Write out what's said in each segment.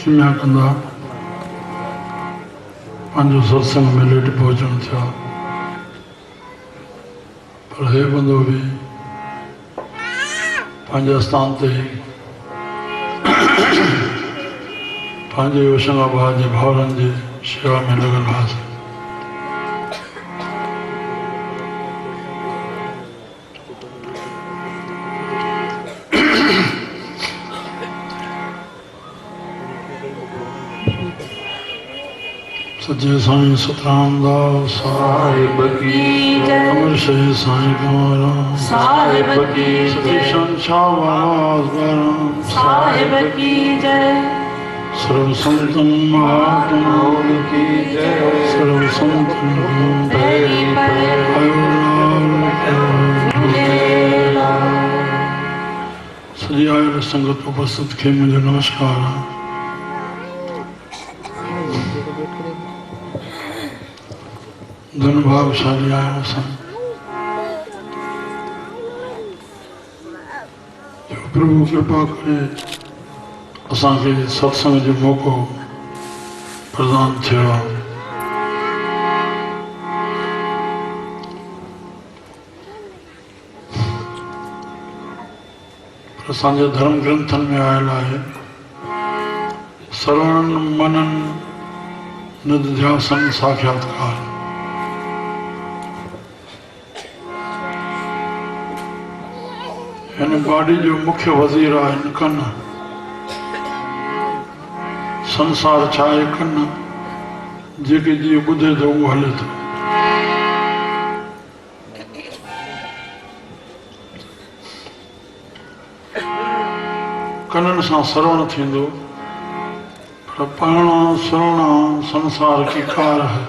किम्या कंदा पंहिंजो सत्संग में लेट पहुचण थिया पर हे बंदो बि पंहिंजे स्थान ते पंहिंजे होशंगाबाद जे भाउरनि जे शेवा में लॻल हुआसीं। सच्चे साईं सतराम दास साहिब की जय, अमर शहीद साईं कंवरराम साहिब की सती जय, शाह बाबा साहिब की जय, सर्व संतन महात्माओं की जय, सर्व संतन पैरी पैर सजी आयल संगत उपस्थित खे मुझे नमस्कार। धन भागशाली आया सन जो प्रभु कृपा करे असांखे सत्संग जो मौको प्रदान थियो। असांजे धर्म ग्रंथन में आयल आहे श्रवण मनन निध्यासन साक्षात्कार। हिन बाडी जो मुख्य वज़ीर आहे कन संसार छा आहे कन जेके जीअं ॿुधे थो उहो हले थो। कननि सां श्रवण थींदो पर पढ़ना सुनना संसार की कार है।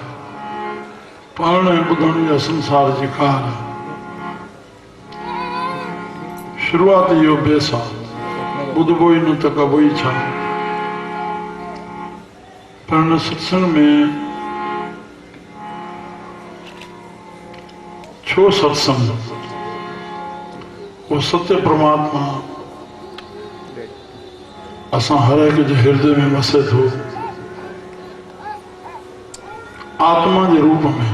पढ़ण ऐं ॿुधण जा संसार जी कार है। शुरुआत इहो बेस आहे ॿुधबो ई न त कबो ई छा। पर हिन सत्संग में छो सत्संग वो सत्य परमात्मा असां हर एक जे हृदय में वसे थो आत्मा जे रूप में।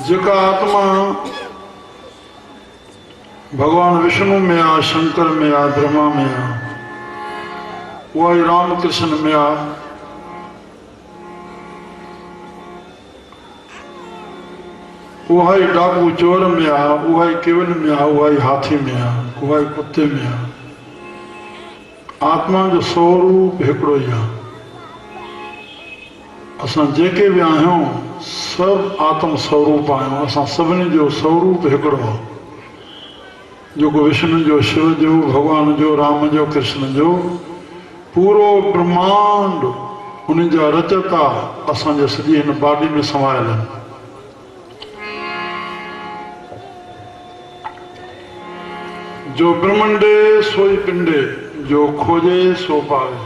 जेका आत्मा भगवान विष्णु में आ, शंकर में आ, ब्रह्मा में आ, उहा ई राम कृष्ण में आ, उहा ई डाकू चोर में आ, उहा ई केवल में आ, उहा ई हाथी में आ, उहा ई कुत्ते में आ। आत्मा जो स्वरूप हिकिड़ो ई आहे। असां जेके बि आहियूं सभु आत्म स्वरूप आहियूं। असां सभिनी जो स्वरूप हिकिड़ो आहे जेको विष्णु जो, शिव जो, भगवान जो, राम जो, कृष्ण जो पूरो ब्रह्मांड उन जा रचता असांजे सॼी हिन बाडी में समायल आहिनि। जो ब्रह्मंडे सोई पिंडे, जो खोजे सो पावे।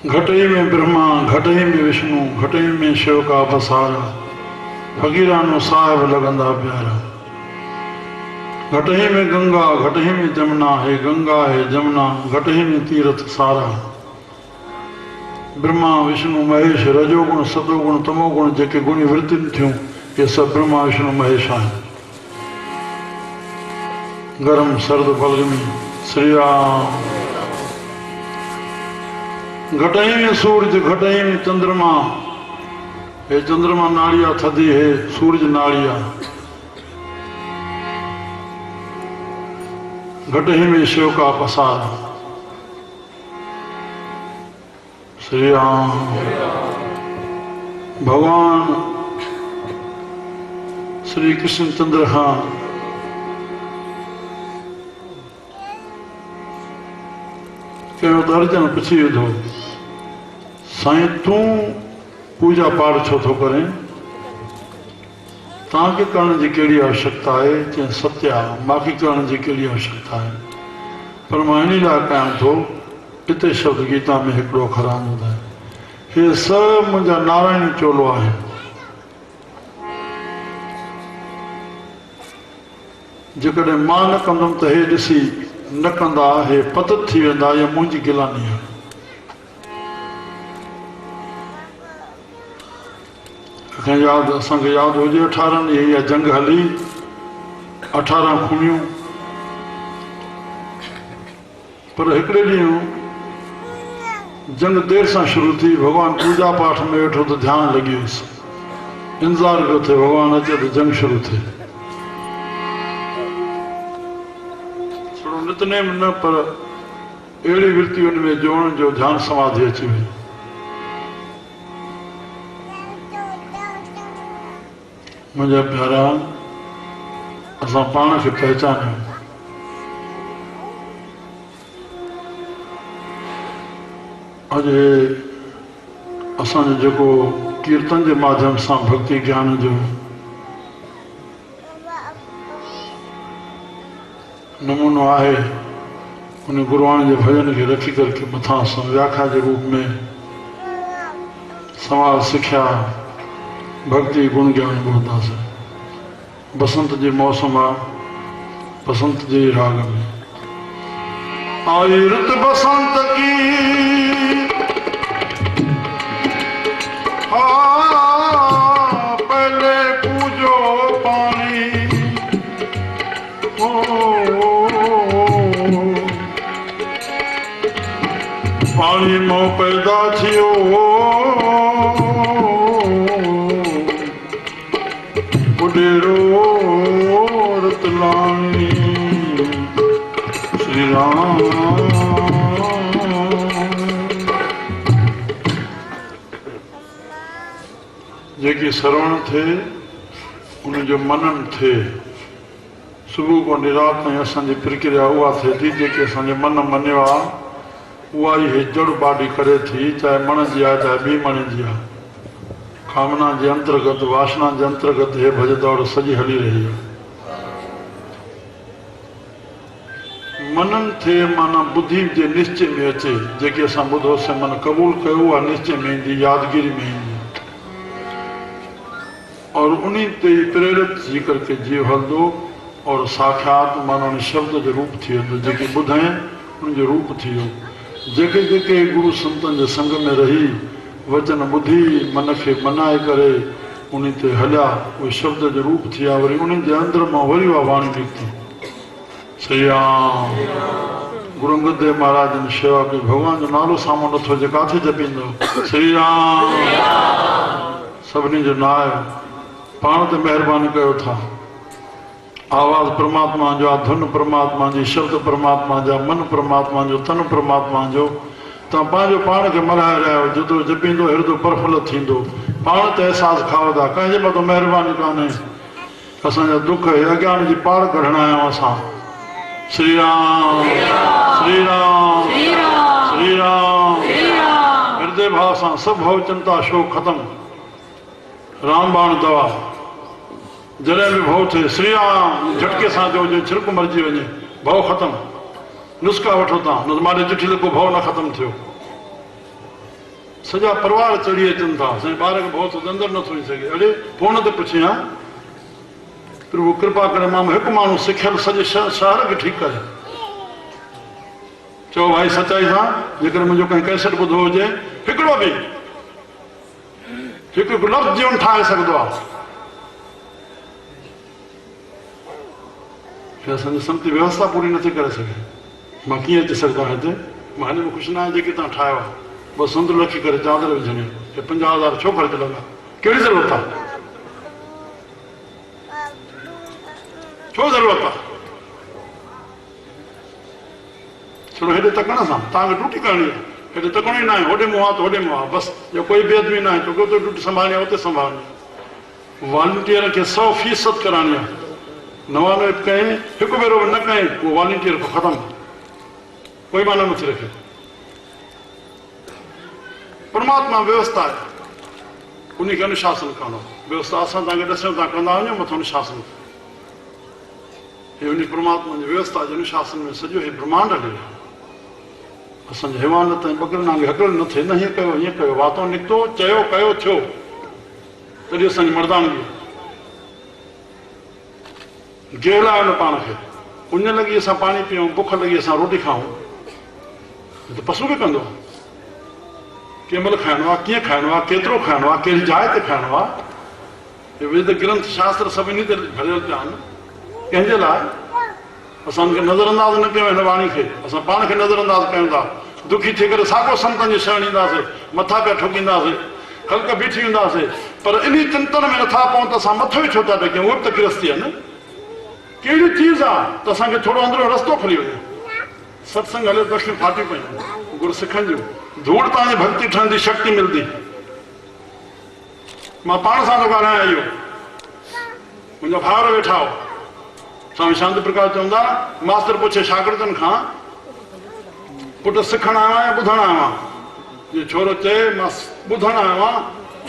घटई में ब्रह्मा, घटई में विष्णु, घटई में शिव का बसारा। फकीरानो साहिब लगंदा प्यारा। घटई में गंगा, घटई में जमुना है, गंगा है जमुना, घटई में तीर्थ सारा। ब्रह्मा विष्णु महेश रजोगुण सतोगुण तमोगुण जेके गुणी वृत्तिन थियूं ये सब ब्रह्मा विष्णु महेश आहिनि। गरम सर्द बलगमी श्री राम। घटई में सूरज, घटई में चंद्रमा। हे चंद्रमा नाड़िया थदी है, सूरज नाड़िया। घटई में शिव का पसारा। श्री राम। भगवान श्री कृष्ण चंद्र खां कहिड़ो त अर्जुन पुछी विधो साईं तूं पूजा पाठ छो थो करें, तव्हांखे करण जी कहिड़ी आवश्यकता आहे? चई सत्य आहे, मांखे करण जी कहिड़ी आवश्यकता आहे? पर मां इन लाइ कयां थो, हिते शब्द गीता में हिकिड़ो अखर आंदो आहे, हे सभु मुंहिंजा नारायण चोलो आहिनि। जेकॾहिं मां न कंदुमि त हे ॾिसी न कंदा, हे पत थी वेंदा, इहा मुंहिंजी गिलानी आहे। असांखे यादि हुजे 18 ॾींहं इहा जंग हली, 18 खूनियूं, पर हिकिड़े ॾींहुं जंग देर सां शुरू थी। भॻवानु पूजा पाठ में वेठो त ध्यानु लॻी वियुसि, इंतज़ारु पियो थिए भॻवानु अचे त जंग शुरू थिए। थोरो नितनेम न, पर अहिड़ी वृत्ति उन में जोड़ण जो ध्यानु समाधि अची वई। मुंहिंजा प्यारा, असां पाण खे पहचानियूं। अॼु असांजो जेको कीर्तन जे माध्यम सां भक्ति ज्ञान जो नमूनो आहे, उन गुरुवाणी जे भजन खे रखी करके मथां असां व्याख्या जे रूप में समाज सिख्या भक्ति गुण ज्ञान ॿुधंदासीं। बसंत जे मौसम आहे, बसंत जे राग में आई रुत बसंत की, पहले पूजो पानी, पानी मो पैदा थियो, बुडेरो रतलानी, श्री राम। जेकी श्रवण थे उनजो मनन थे, सुबुह को रात ताईं असांजी प्रक्रिया उहा थिए थी। जेके असांजे मन मञियो आहे उहा ई जड़ बाडी करे थी, चाहे मण जी आहे चाहे ॿी मण जी आहे। कामना जे अंतर्गत, वासना जे अंतर्गत हे भज दौड़ सॼी हली रही आहे। मनन थे माना बुद्धि जे निश्चय में अचे, जेके असां ॿुधोसीं मन क़बूल कयो, उहा निश्चय में ईंदी, यादगिरी में ईंदी, और उन्हीं ते प्रेरित थी करके जीव हलंदो, और साक्षात माना उन शब्द जो रूप थी वेंदो। जेके ॿुधाए उनजो रूप थी वियो। जेके जेके गुरु संतनि जे संग में रही वचन ॿुधी मन खे मनाए करे उन ते हलिया, उहे शब्द जो रूप थी विया। वरी उन्हनि जे अंदर मां वरी उहा वाणी निकिती। श्री राम। गुरु अंगद देव महाराज ने शेवा कई, भॻवान जो नालो साम्हूं नथो अचे, किथे जपींदो? श्री राम। सभिनी जो नायो पाण ते महिरबानी कयो था। आवाज़ परमात्मा जो आहे, धुन परमात्मा जी, शब्द परमात्मा जा, मन परमात्मा जो, तन परमात्मा जो। तव्हां पंहिंजो पाण खे मल्हाए रहिया आहियो। जेतिरो जपींदो हिरदो प्रफुल्ल थींदो। पाण ते अहसासु खाओ था, कंहिंजे मथां महिरबानी कान्हे। असांजा दुख अज्ञान जी पार कढणा आहियूं असां। श्री राम, श्री राम, श्री राम। हृदय भाव सां सभु भव चिंता शोक ख़तम। रामबाण दवा। जॾहिं बि भव थिए श्री राम झटके सां जो हुजे, छिरक मरिजी वञे, भव ख़तम। नुस्ख़ा वठो था, न त मां चिठी लिखो भव न ख़तम थियो। सॼा परिवार चढ़ी अचनि था, असांजे ॿार खे भव थो अंदरि नथो अची सघे। अड़े फोन ते पुछी हा, प्रभु कृपा करे मां हिकु माण्हू सिखियल सॼे शहर खे ठीकु करे। चओ भाई सचाई सां, जेकर मुंहिंजो कंहिं कैसेट ॿुधो हुजे, हिकिड़ो बि हिकु लफ़्ज़ जीवन ठाहे सघंदो आहे। असांजी संती व्यवस्था पूरी नथी करे सघे। मां कीअं अची सघंदो आहियां हिते? मां हिन में कुझु न आहे। जेके तव्हां ठाहियो आहे बसि संत रखी करे चादर विझणी, हे 50,000 छो ख़र्च लॻा? कहिड़ी ज़रूरत आहे? छो ज़रूरत आहे? छो हेॾे तकण सां तव्हांखे ड्यूटी करणी आहे। हेॾे तकणो ई न आहे, होॾे मुंहुं आहे त होॾे मुंहुं आहे, बसि। जो कोई बेअदबी न आहे, छोकी उते ड्यूटी संभालणी आहे, उते संभालणी आहे। वॉलंटियर खे 100% कराइणी आहे। 99 कहीं, हिकु भेरो न कहीं, उहो वॉलंटियर खां ख़तमु, कोई माना नथी रखे। परमात्मा व्यवस्था आहे, उनखे अनुशासन करणो। व्यवस्था असां तव्हांखे ॾसूं, तव्हां कंदा वञो, मथो अनुशासन। हे उन परमात्मा जी व्यवस्था जे अनुशासन में सॼो हे ब्रह्मांड हले। असांजे हिवानत ऐं बकरनि वांगुरु हकड़ न थिए, न हीअं कयो हीअं कयो, वातो निकितो, चयो कयो थियो। तॾहिं असांजी मर्दानगी गेला न पाण खे उन लगी असां पानी पियूं बुख लगी असां रोटी खाऊं तो पशु भी कंदो केमल खाइणो आहे कीअं खाइणो आहे केतिरो खाइणो आहे कहिड़ी जाइ ते खाइणो आहे वेद ग्रंथ शास्त्र सभिनी ते भरियल पिया आहिनि कंहिंजे लाइ असांखे नज़रअंदाज़ न कयूं हिन वाणी खे असां पाण खे नज़रअंदाज़ कयूं था दुखी थी करे साॻियो संतनि जी शरण ईंदासीं मथा पिया ठोकींदासीं खलक बीठी हूंदासीं पर इन चिंतन में नथा पऊं त असां मथो ई छो था टेकियूं उहे बि त गृहस्थी आहे न कहिड़ी चीज़ आहे त असांखे थोरो अंदरो रस्तो खुली वञे सत्संग हले दक्षिण फाटियूं पयूं गुरु सिखनि जूं धूड़ तव्हांजी भक्ति ठहंदी शक्ति मिलंदी मां पाण सां थो ॻाल्हायां इहो मुंहिंजा भाउर वेठा हो स्वामी शांति प्रकाश चवंदा मास्टर पुछे शागिर्दनि खां पुट सिखण आयो आहियां ॿुधण आयो आहियां जो छोरो चए मां ॿुधण आयो आहियां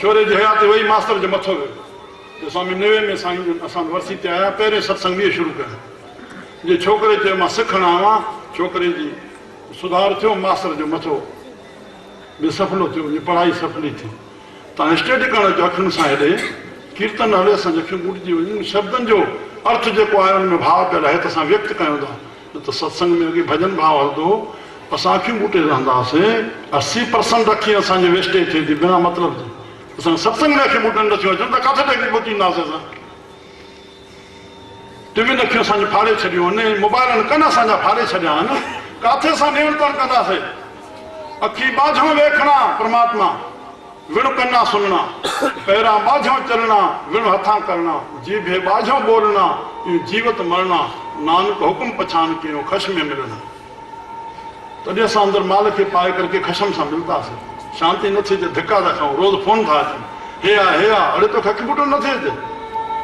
छोरे जे हया ते वेही मास्टर जे मथो वियो स्वामी 90 में साईं असां वरसी ते आया पहिरें सत्संग इहो शुरू कयो जे छोकिरे चयो मां सिखण आयो आहियां छोकिरे जी सुधार थियो मास्टर जो मथो बि सफलो थियो जी पढ़ाई सफली थी तव्हां स्टेट करण जो अखियुनि सां हेॾे कीर्तन हले असांजी अखियूं ॿुॾिजी वञनि शब्दनि जो अर्थ जेको आहे हुन में भाव पियल आहे त असां व्यक्त कयूं था त सत्संग में अॻे भॼन भाव हलंदो असां अखियूं ॿूटे रहंदासीं 80% अखी असांजी वेस्टेज थिए थी बिना मतिलब जे असां सत्संग में अखियूं ॿूटनि नथियूं अचनि त किथे टेकी पहुचींदासीं असां टिविन अखियूं असांजी फाड़े छॾियूं आहिनि मोबाइलनि कन असांजा फाड़े छॾिया आहिनि किथे असां नियंत्रण कंदासीं अखी बाझो वेखणा परमात्मा विण कन्ना सुनना पैरा बाझो चलना विण हथा करना जीभे बाझो बोलना यूं जीवत मरना नानक हुक्म पछान कयो खश में मिलना तॾहिं असां अंदर माल खे पाए करके खशम सां मिलंदासीं शांति न थिए धिका था खाऊं रोज़ फोन था अचनि हे आ अड़े तो खकी ॿुटो न थिए अचे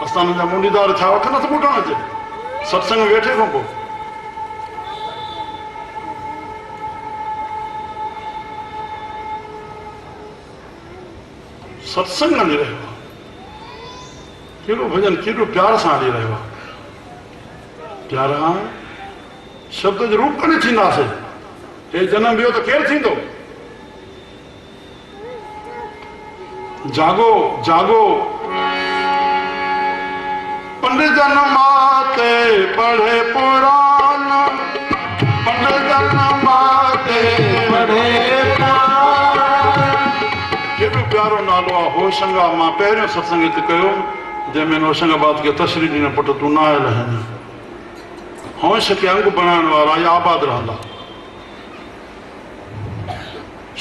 असां जा मुंडीदार छा वठ नथो ॿुटण अचे सत्संग वेठे खां पोइ सत्संग हली रहियो आहे कहिड़ो भॼन केॾो प्यार सां हली रहियो आहे प्यारा शब्द जो रूप कॾहिं थींदासीं हे जनम ॿियो त केरु थींदो जागो जागो पंडित जनमाते पढ़े पुराण पंडित जनमाते पढ़े केॾो प्यारो नालो आहे होशंगा मां पहिरियों सत्संग हिते कयो जंहिंमें होशंगाबाद खे तशरी ॾिना पुट तूं न आयल आहिनि होश खे अंग बनाइण वारा या आबाद रहंदा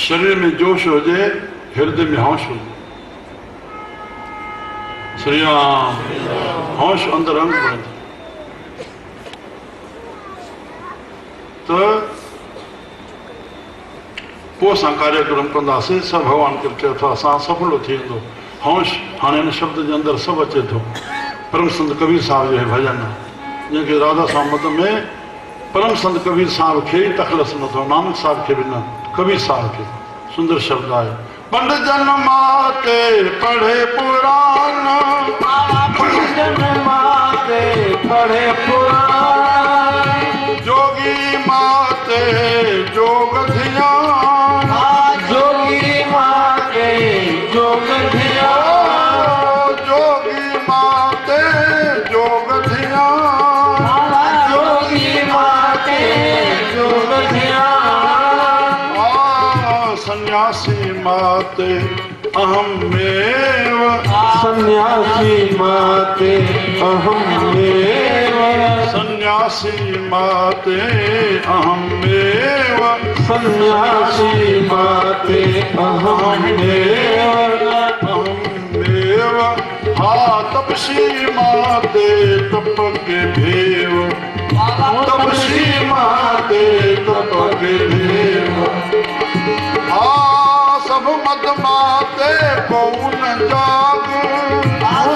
शरीर में जोश हुजे हृदय में होश हुजे श्री राम होश अंदर अंग बनंदो त पोइ असां कार्यक्रम कंदासीं सभु भॻवान कृपा थियो असां सफलो थी वेंदो होश हाणे हिन शब्द जे अंदरि सभु अचे थो परम संत कबीर साहिब जो भॼन जंहिंखे राधा सामत में परम संत कबीर साहिब खे ई तखलस नथो नानक साहिब खे बि न कबीर साहिब खे सुंदर शब्द आहे पंडित जनमाते पढ़े पुराण पंडित जनमाते पढ़े पुराण जोगी माते जोग ध्यान जोगी माते जोग ध्यान जोगी माते जोग ध्यान जोगी माते जोग ध्यान सन्यासी माते अहमेव सन्यासी माते अहमेव सन्यासी माते अहमेव सन्यासी माते अहमेव अहमेव हा तपसी माते तप के भेव तपसी माते तप के भेव सब मत माते कौन जाग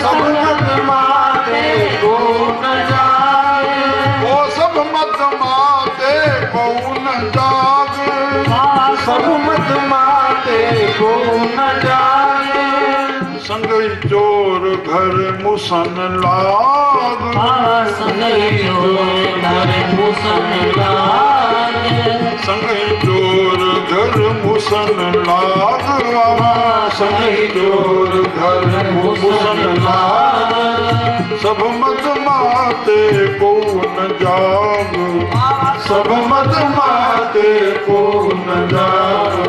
सब मत माते कौन जाग ओ सब मत माते कौन जाग सब मत माते कौन जाग संगई चोर घर मुसन लाग संगई चोर घर मुसन लाग संगई चोर घर मुसन लाग संगई चोर घर मुसन लाग सब मत माते माते को न जाग, सब मद माते को न जाग,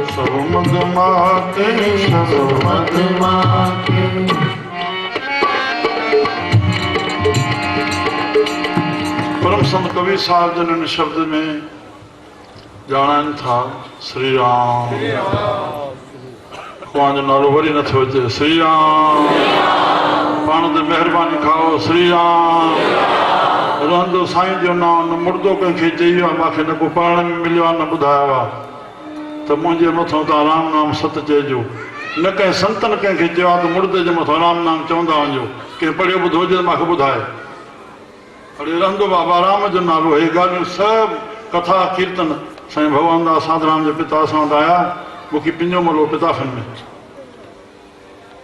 सब मद माते, सब मद माते। परम संत कवि साहब जन इन शब्द में जाणनि था श्री राम। ख़ुदा जो नालो वरी नथो अचे, श्री राम। पाण ते महिरबानी खाओ, श्री राम। रहंदो साईं जो नाम, न मुर्दो कंहिंखे चई आहे मूंखे न को पढ़ण में मिलियो आहे न ॿुधायो आहे त मुंहिंजे मथां तव्हां राम नाम सत चइजो। न कंहिं संतनि कंहिंखे चयो आहे त मुर्दे जे मथां राम नाम चवंदा वञो, कंहिं पढ़ियो ॿुधो हुजे त मूंखे ॿुधाए। अड़े रहंदो बाबा राम जो नालो, हे ॻाल्हियूं सभु कथा कीर्तन साईं भगवान दास साधराम जे पिता सां वटि आया। मूंखे पिंजो मलो पिताखनि में,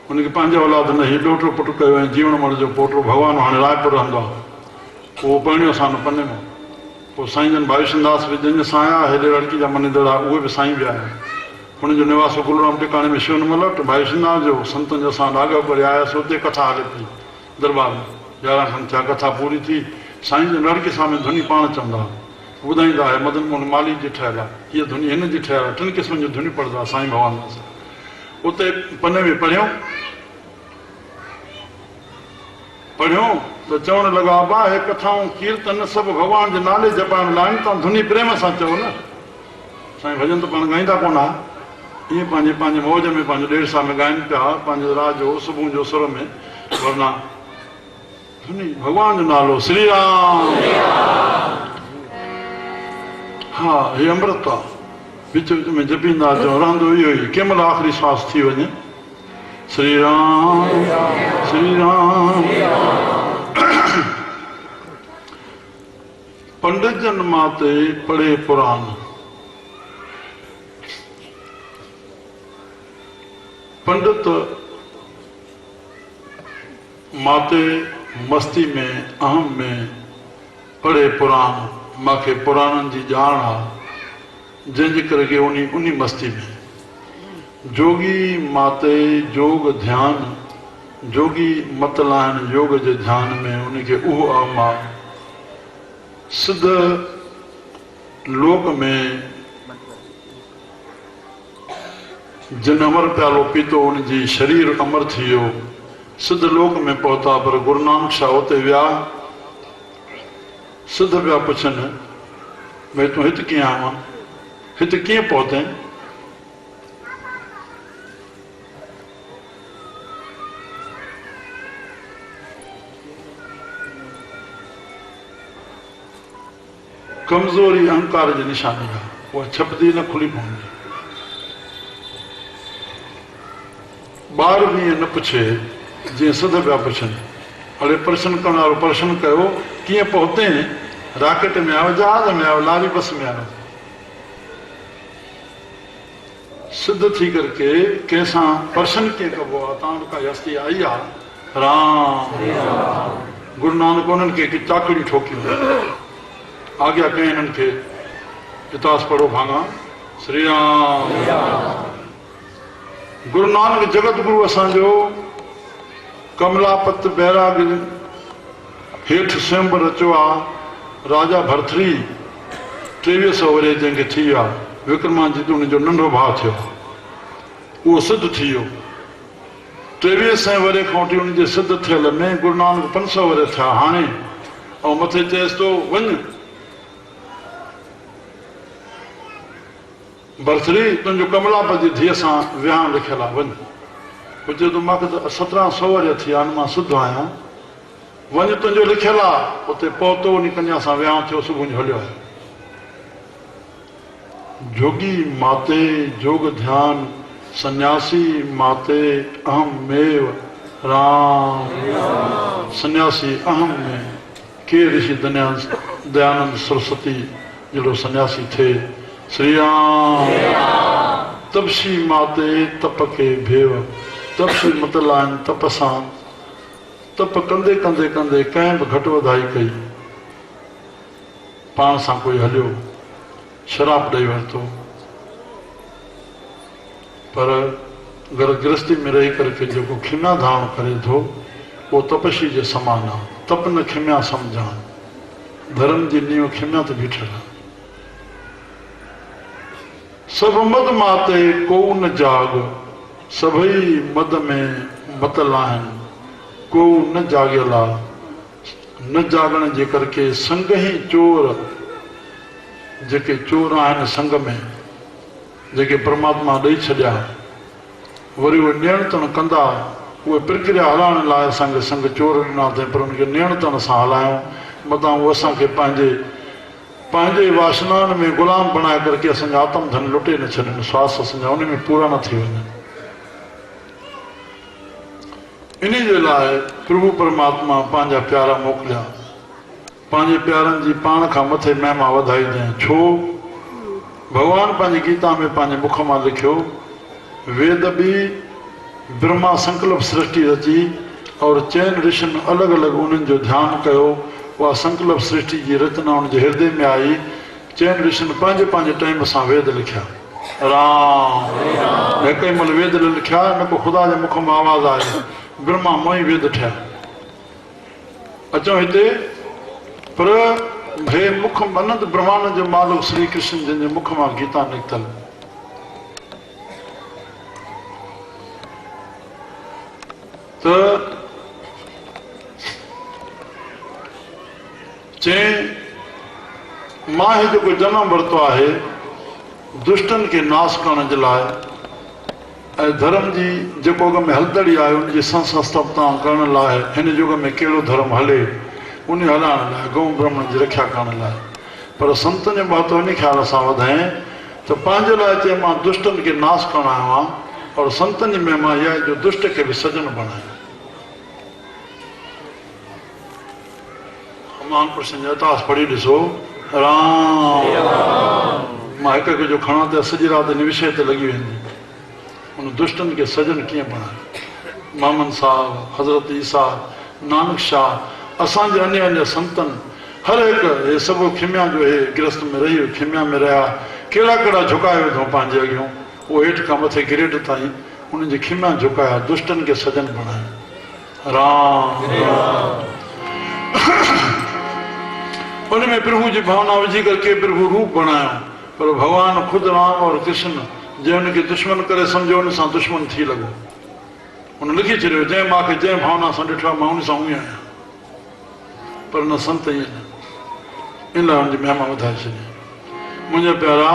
हुनखे पंहिंजो औलाद न, हीउ ॾोटो पुटु कयो ऐं जीवन मल जो पोटो भॻवानु हाणे रायपुर रहंदो आहे। उहो परिणियो असां न पने में। पोइ साईं जन भाईशनदास बि जंहिंजे सां आया, हेॾे लड़की जा मनींदड़ आहे, उहे बि साईं बि आया। हुनजो निवास गुरुराम टिकाणे में शिवनमल वटि भाईशनदास जो संतनि जो असां लाॻाप करे आयासीं। उते कथा हले पई दरबार में, 11 खनि थिया, कथा पूरी थी। साईं जन लड़के साम्हूं धुनी पाण चवंदा, ॿुधाईंदा आहे मदन मोहन माली जी ठहियल आहे, हीअ धुनी हिन जी ठहियल आहे। 3 क़िस्मनि जूं धुनी पढ़ंदा साईं भगवान दास। उते पने में पढ़ियूं त चवणु लॻा बा हे कथाऊं कीर्तन सभु भॻवान जे नाले जपाइण लाइ, तव्हां धुनी प्रेम सां चओ न। साईं भॼन त पाण ॻाईंदा कोन आहे, ईअं पंहिंजे पंहिंजे मौज में पंहिंजो 1.5 साल में ॻाइनि पिया, पंहिंजे रात जो सुबुह जो सुर में। वरना धुनी भॻवान जो नालो श्री राम। हा, हे अमृत आहे, विच विच में जपींदा अचो, रहंदो इहो ई। कंहिं महिल आख़िरी सांस थी वञे, श्री राम श्री राम। पंडित जन माते पढ़े पुराण, पंडित माते मस्ती में अहम में पढ़े पुराण। मूंखे पुराणनि जी ॼाण आहे, जंहिंजे करे कि उन मस्ती में जोगी माते योग ध्यान, जोगी मत लाइन योग जे ध्यान में उनखे उहो अहम आहे। सिद्ध लोक में जिन अमर प्यालो पीतो उनजी शरीर अमर थी वियो, सिद्ध लोक में पहुता। पर गुरु नानक शाह उते विया, सिद्ध पिया पुछनि भई तूं हिते कीअं आयो आहे, हिते कीअं पहुते? कमज़ोरी अहंकार जी निशानी आहे, उहा छपदी न खुली पवंदी। ॿार बि ईअं न पुछे जीअं सिद्ध पिया पुछनि। अड़े प्रश्न करण वारो प्रश्न कयो, कीअं पहुते? रॉकेट में आयो, जहाज में आयो, लारी बस में आयो? सिद्ध थी करके कंहिंसां प्रश्न कीअं कबो आहे? तव्हां वटि का हस्ती आई आहे राम। गुरु नानक उन्हनि खे चाकड़ी ठोकियूं, आज्ञा कई हिननि खे इतिहास पढ़ो भाङा श्री राम। गुरु नानक जगत गुरु असांजो कमलापत बैराग हेठि स्वयंवर रचियो आहे। राजा भरथरी 2300 वरे जंहिंखे थी विया, विक्रमादित्य उनजो नंढो भाउ थियो, उहो सिद्ध थी वियो। 2300 वरे खां वठी उनजे सिद्ध थियल में गुरु नानक 500 वरे थिया हाणे। ऐं मथे चएसि थो वञ भरथरी, तुंहिंजो कमलापत जी धीअ सां विहांउ लिखियल आहे, वञ। पोइ चए थो मूंखे त 1700 वरे थी विया, मां सिद्ध आहियां, वञ तुंहिंजो लिखियल आहे। उते पहुतो, उन कन्या सां विहांउ थियो, सुबुह जो हलियो आहे। जोगी माते जोग ध्यान, सन्यासी माते अहम मेव राम। सन्यासी अहम में के ऋषि दयानंद सरस्वती जहिड़ो सन्यासी थिए श्री राम। तपसी माते तप के भेव, तपसी मतलब आहिनि तप सां। तप कंदे कंदे कंदे कंहिं बि घटि वधाई कई, पाण सां कोई हलियो, शराब ॾेई वरितो, पर घर गृहस्थी में रही करके जेको खिना धारण करे थो, उहो तपस्वी जे समान आहे। तप न खिम्या समझा धर्म जी नीव खिम्या तो बीठल सब मद माते को न जाग सभई मद में मतल आहिनि को न जागियला न जागण जे करके संग ही चोर जेके चोर आहिनि संग में जेके परमात्मा ॾेई छॾिया वरी उहे नियंत्रण कंदा उहे प्रक्रिया हलाइण लाइ असांखे संग चोर ॾिना अथई पर उनखे नियंत्रण सां हलायूं मतां उहे असांखे पंहिंजे वासनाउनि में ग़ुलाम बणाए करके असांजा आत्म धन लुटे न छॾनि श्वास असांजा उन में पूरा न थी वञनि इन जे लाइ प्रभु परमात्मा पंहिंजा प्यारा मोकिलिया पंहिंजे प्यारनि जी पाण खां मथे महिमा वधाई ॾियनि छो भॻवानु पंहिंजी गीता में पंहिंजे मुख मां लिखियो वेद बि ब्रह्मा संकल्प सृष्टि रची और चैन ऋषिनि अलॻि अलॻि उन्हनि जो ध्यानु कयो उहा संकल्प सृष्टि जी रचना उनजे हृदय में आई चैन ऋषिनि पंहिंजे पंहिंजे टाइम सां वेद लिखिया राम हिकु ई महिल वेद लिखिया न को ख़ुदा जे मुख मां आवाज़ आई ब्रह्मा मोई वेद ठहिया अचो हिते पर हे मुख अनंत ब्रह्मांड जो मालिक श्री कृष्ण जंहिंजे मुख मां गीता निकितल त चई मां हे जेको जनम वरितो आहे दुष्टनि खे नाश करण जे लाइ ऐं धर्म जी जेको अॻ में हलंदड़ी आहे उनजी संस्थापना करण लाइ हिन युग में कहिड़ो धर्म हले उन हलाइण लाइ गौ ब्राह्मण जी रक्षा करण लाइ पर संतनि जो महत्व इन ख़्याल सां वधाए त पंहिंजे लाइ चए मां दुष्टनि खे नाश करण आयो आहियां और संतनि में मां इहा जो दुष्ट खे बि सजन बणायो हनुमान कृष्ण जो इतिहास पढ़ी ॾिसो राम मां हिकु हिकु जो खणा त सॼी राति इन विषय ते लॻी वेंदी उन दुष्टनि खे सजन कीअं बणायो मोहम्मद साहब हज़रत ईसा नानक शाह असांजे अन्य अन्य संतनि हर हिकु हे सभु खिम्या जो हे गिरस्त में रही खिम्या में रहिया कहिड़ा कहिड़ा झुकाए वेठो पंहिंजे अॻियां उहो हेठि खां मथे ग्रेड ताईं उन्हनि जे खिम्या झुकाया दुष्टनि खे सजन बणायो राम उन में प्रभु जी भावना विझी करके प्रभु रूप बणायो पर भगवान खुद राम और कृष्ण जंहिं हुनखे दुश्मन करे सम्झो उन सां दुश्मन थी लॻो हुन लिखी छॾियो जंहिं मां खे जंहिं भावना सां ॾिठो आहे मां उन सां उहे आहियां पर न संत ईअं न इन लाइ हुनजी महिमा वधाए छॾी मुंहिंजा प्यारा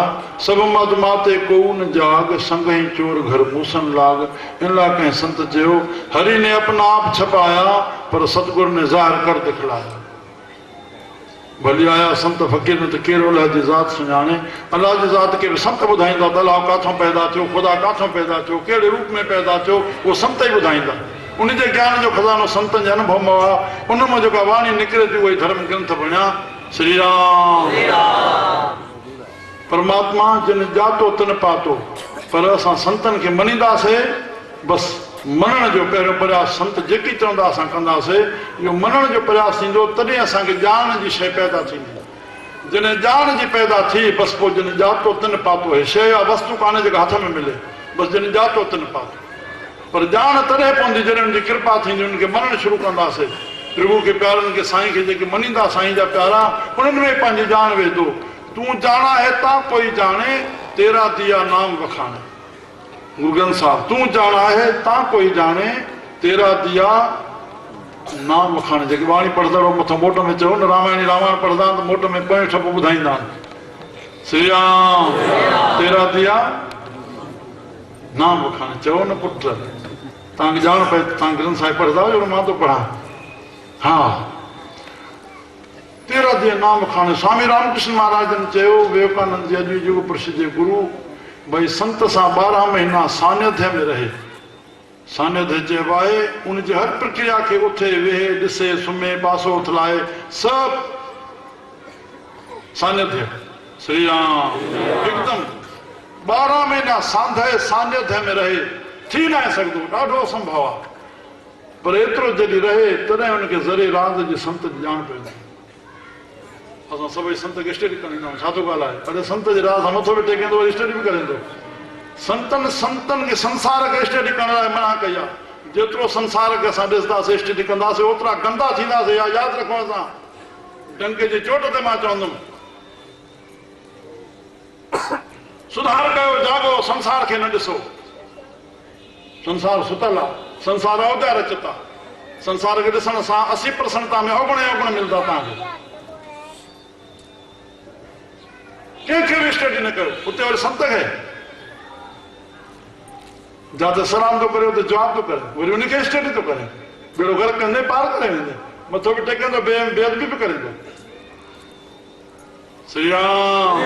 सभु मद माते को न जाग संग ही चोर घर मूसन लाग इन लाइ कंहिं संत चयो हरि ने अपना आप छपाया पर सतगुरु ने ज़ाहिर कर दिखलाया भली आया संत फ़कीर न त कहिड़ो अलाह जी ज़ात सुञाणे अलाह जी ज़ात खे बि संत ॿुधाईंदा त अलाह काथों पैदा थियो ख़ुदा काथों पैदा थियो कहिड़े रूप में पैदा थियो उहो संत ई ॿुधाईंदा उन जे ज्ञान जो खज़ानो संतनि जे अनुभव में आहे उन मां जेका वाणी निकिरे थी उहे धर्म ग्रंथ बणिया श्री राम परमात्मा जिन जातो तिन पातो पर असां संतनि खे मञींदासीं बसि मञण जो पहिरियों प्रयास संत जेकी चवंदा असां कंदासीं इहो मञण जो प्रयास थींदो तॾहिं असांखे ॼाण जी शइ पैदा थींदी जॾहिं ॼाण जी पैदा थी बसि पोइ जिन जातो तिन पातो हे शइ आहे वस्तु कान्हे जेका हथ में मिले बसि जिन जातो तिन पातो पर ॼाण तॾहिं पवंदी जॾहिं हुनजी कृपा थींदी हुनखे मञणु शुरू कंदासीं प्रभु खे प्यारनि खे साईं खे जेके मञींदा साईं जा प्यारा उन्हनि में पंहिंजी ॼाण वेंदो तूं ॼाणा है ता कोई जाने तेरा दिया नाम वखाणे गुरु ग्रंथ साहिब तूं ॼाणा है ता कोई जाने तेरा दिया नाम वखाणे जेके वाणी पढ़ंदड़ मथां मोट में चयो न रामायण पढ़ंदा त मोट में पोइ ठप ॿुधाईंदा आहिनि श्री राम तेरा दिया नाम वखाणे चयो न पुट तव्हांखे ॼाण पए तव्हां ग्रंथ साहिब पढ़ंदा आहियो मां थो पढ़ां हा तेरा दिया नाम वखाणे स्वामी रामकृष्ण महाराज ने चयो विवेकानंद जी अॼु युग पुरुष जे गुरु भई संत सां 12 महीना सानिध्य में रहे सानिध्य चइबो आहे उनजी हर प्रक्रिया खे उथे वेहे ॾिसे सुम्हे पासो उथलाए सभु सानिध्य श्री राम हिकदमि 12 महीना सानिध्य में रहे थी न सघंदो ॾाढो असंभव आहे पर एतिरो जॾहिं रहे तॾहिं हुनखे ज़रे राज जी संत जी ॼाण पवंदी असां सभई संत खे स्टडी कंदा आहियूं छा थो ॻाल्हाए अरे संत जे राज सां मथो बि टेकींदो वरी स्टडी बि करे संतनि खे संसार खे स्टडी करण लाइ मना कई आहे जेतिरो संसार खे असां ॾिसंदासीं स्टडी कंदासीं ओतिरा गंदा थींदासीं। या यादि रखो असां डंके जी चोट ते मां चवंदुमि सुधार कयो, जागो, संसार खे न ॾिसो। संसार सुतल आहे, संसार अवधार अचता। संसार खे ॾिसण सां 80% में अवगुण अवगुण मिलंदा तव्हांखे। कंहिंखे बि स्टडी न कयो। उते वरी संत खे जिते सलाम थो करे उते जवाब थो करे, वरी उनखे स्टडी थो करे, बेड़ो गर्क कंदे पार करे वेंदे, मथो बि टेकंदो, बेअदबी बि करे थो। श्री राम,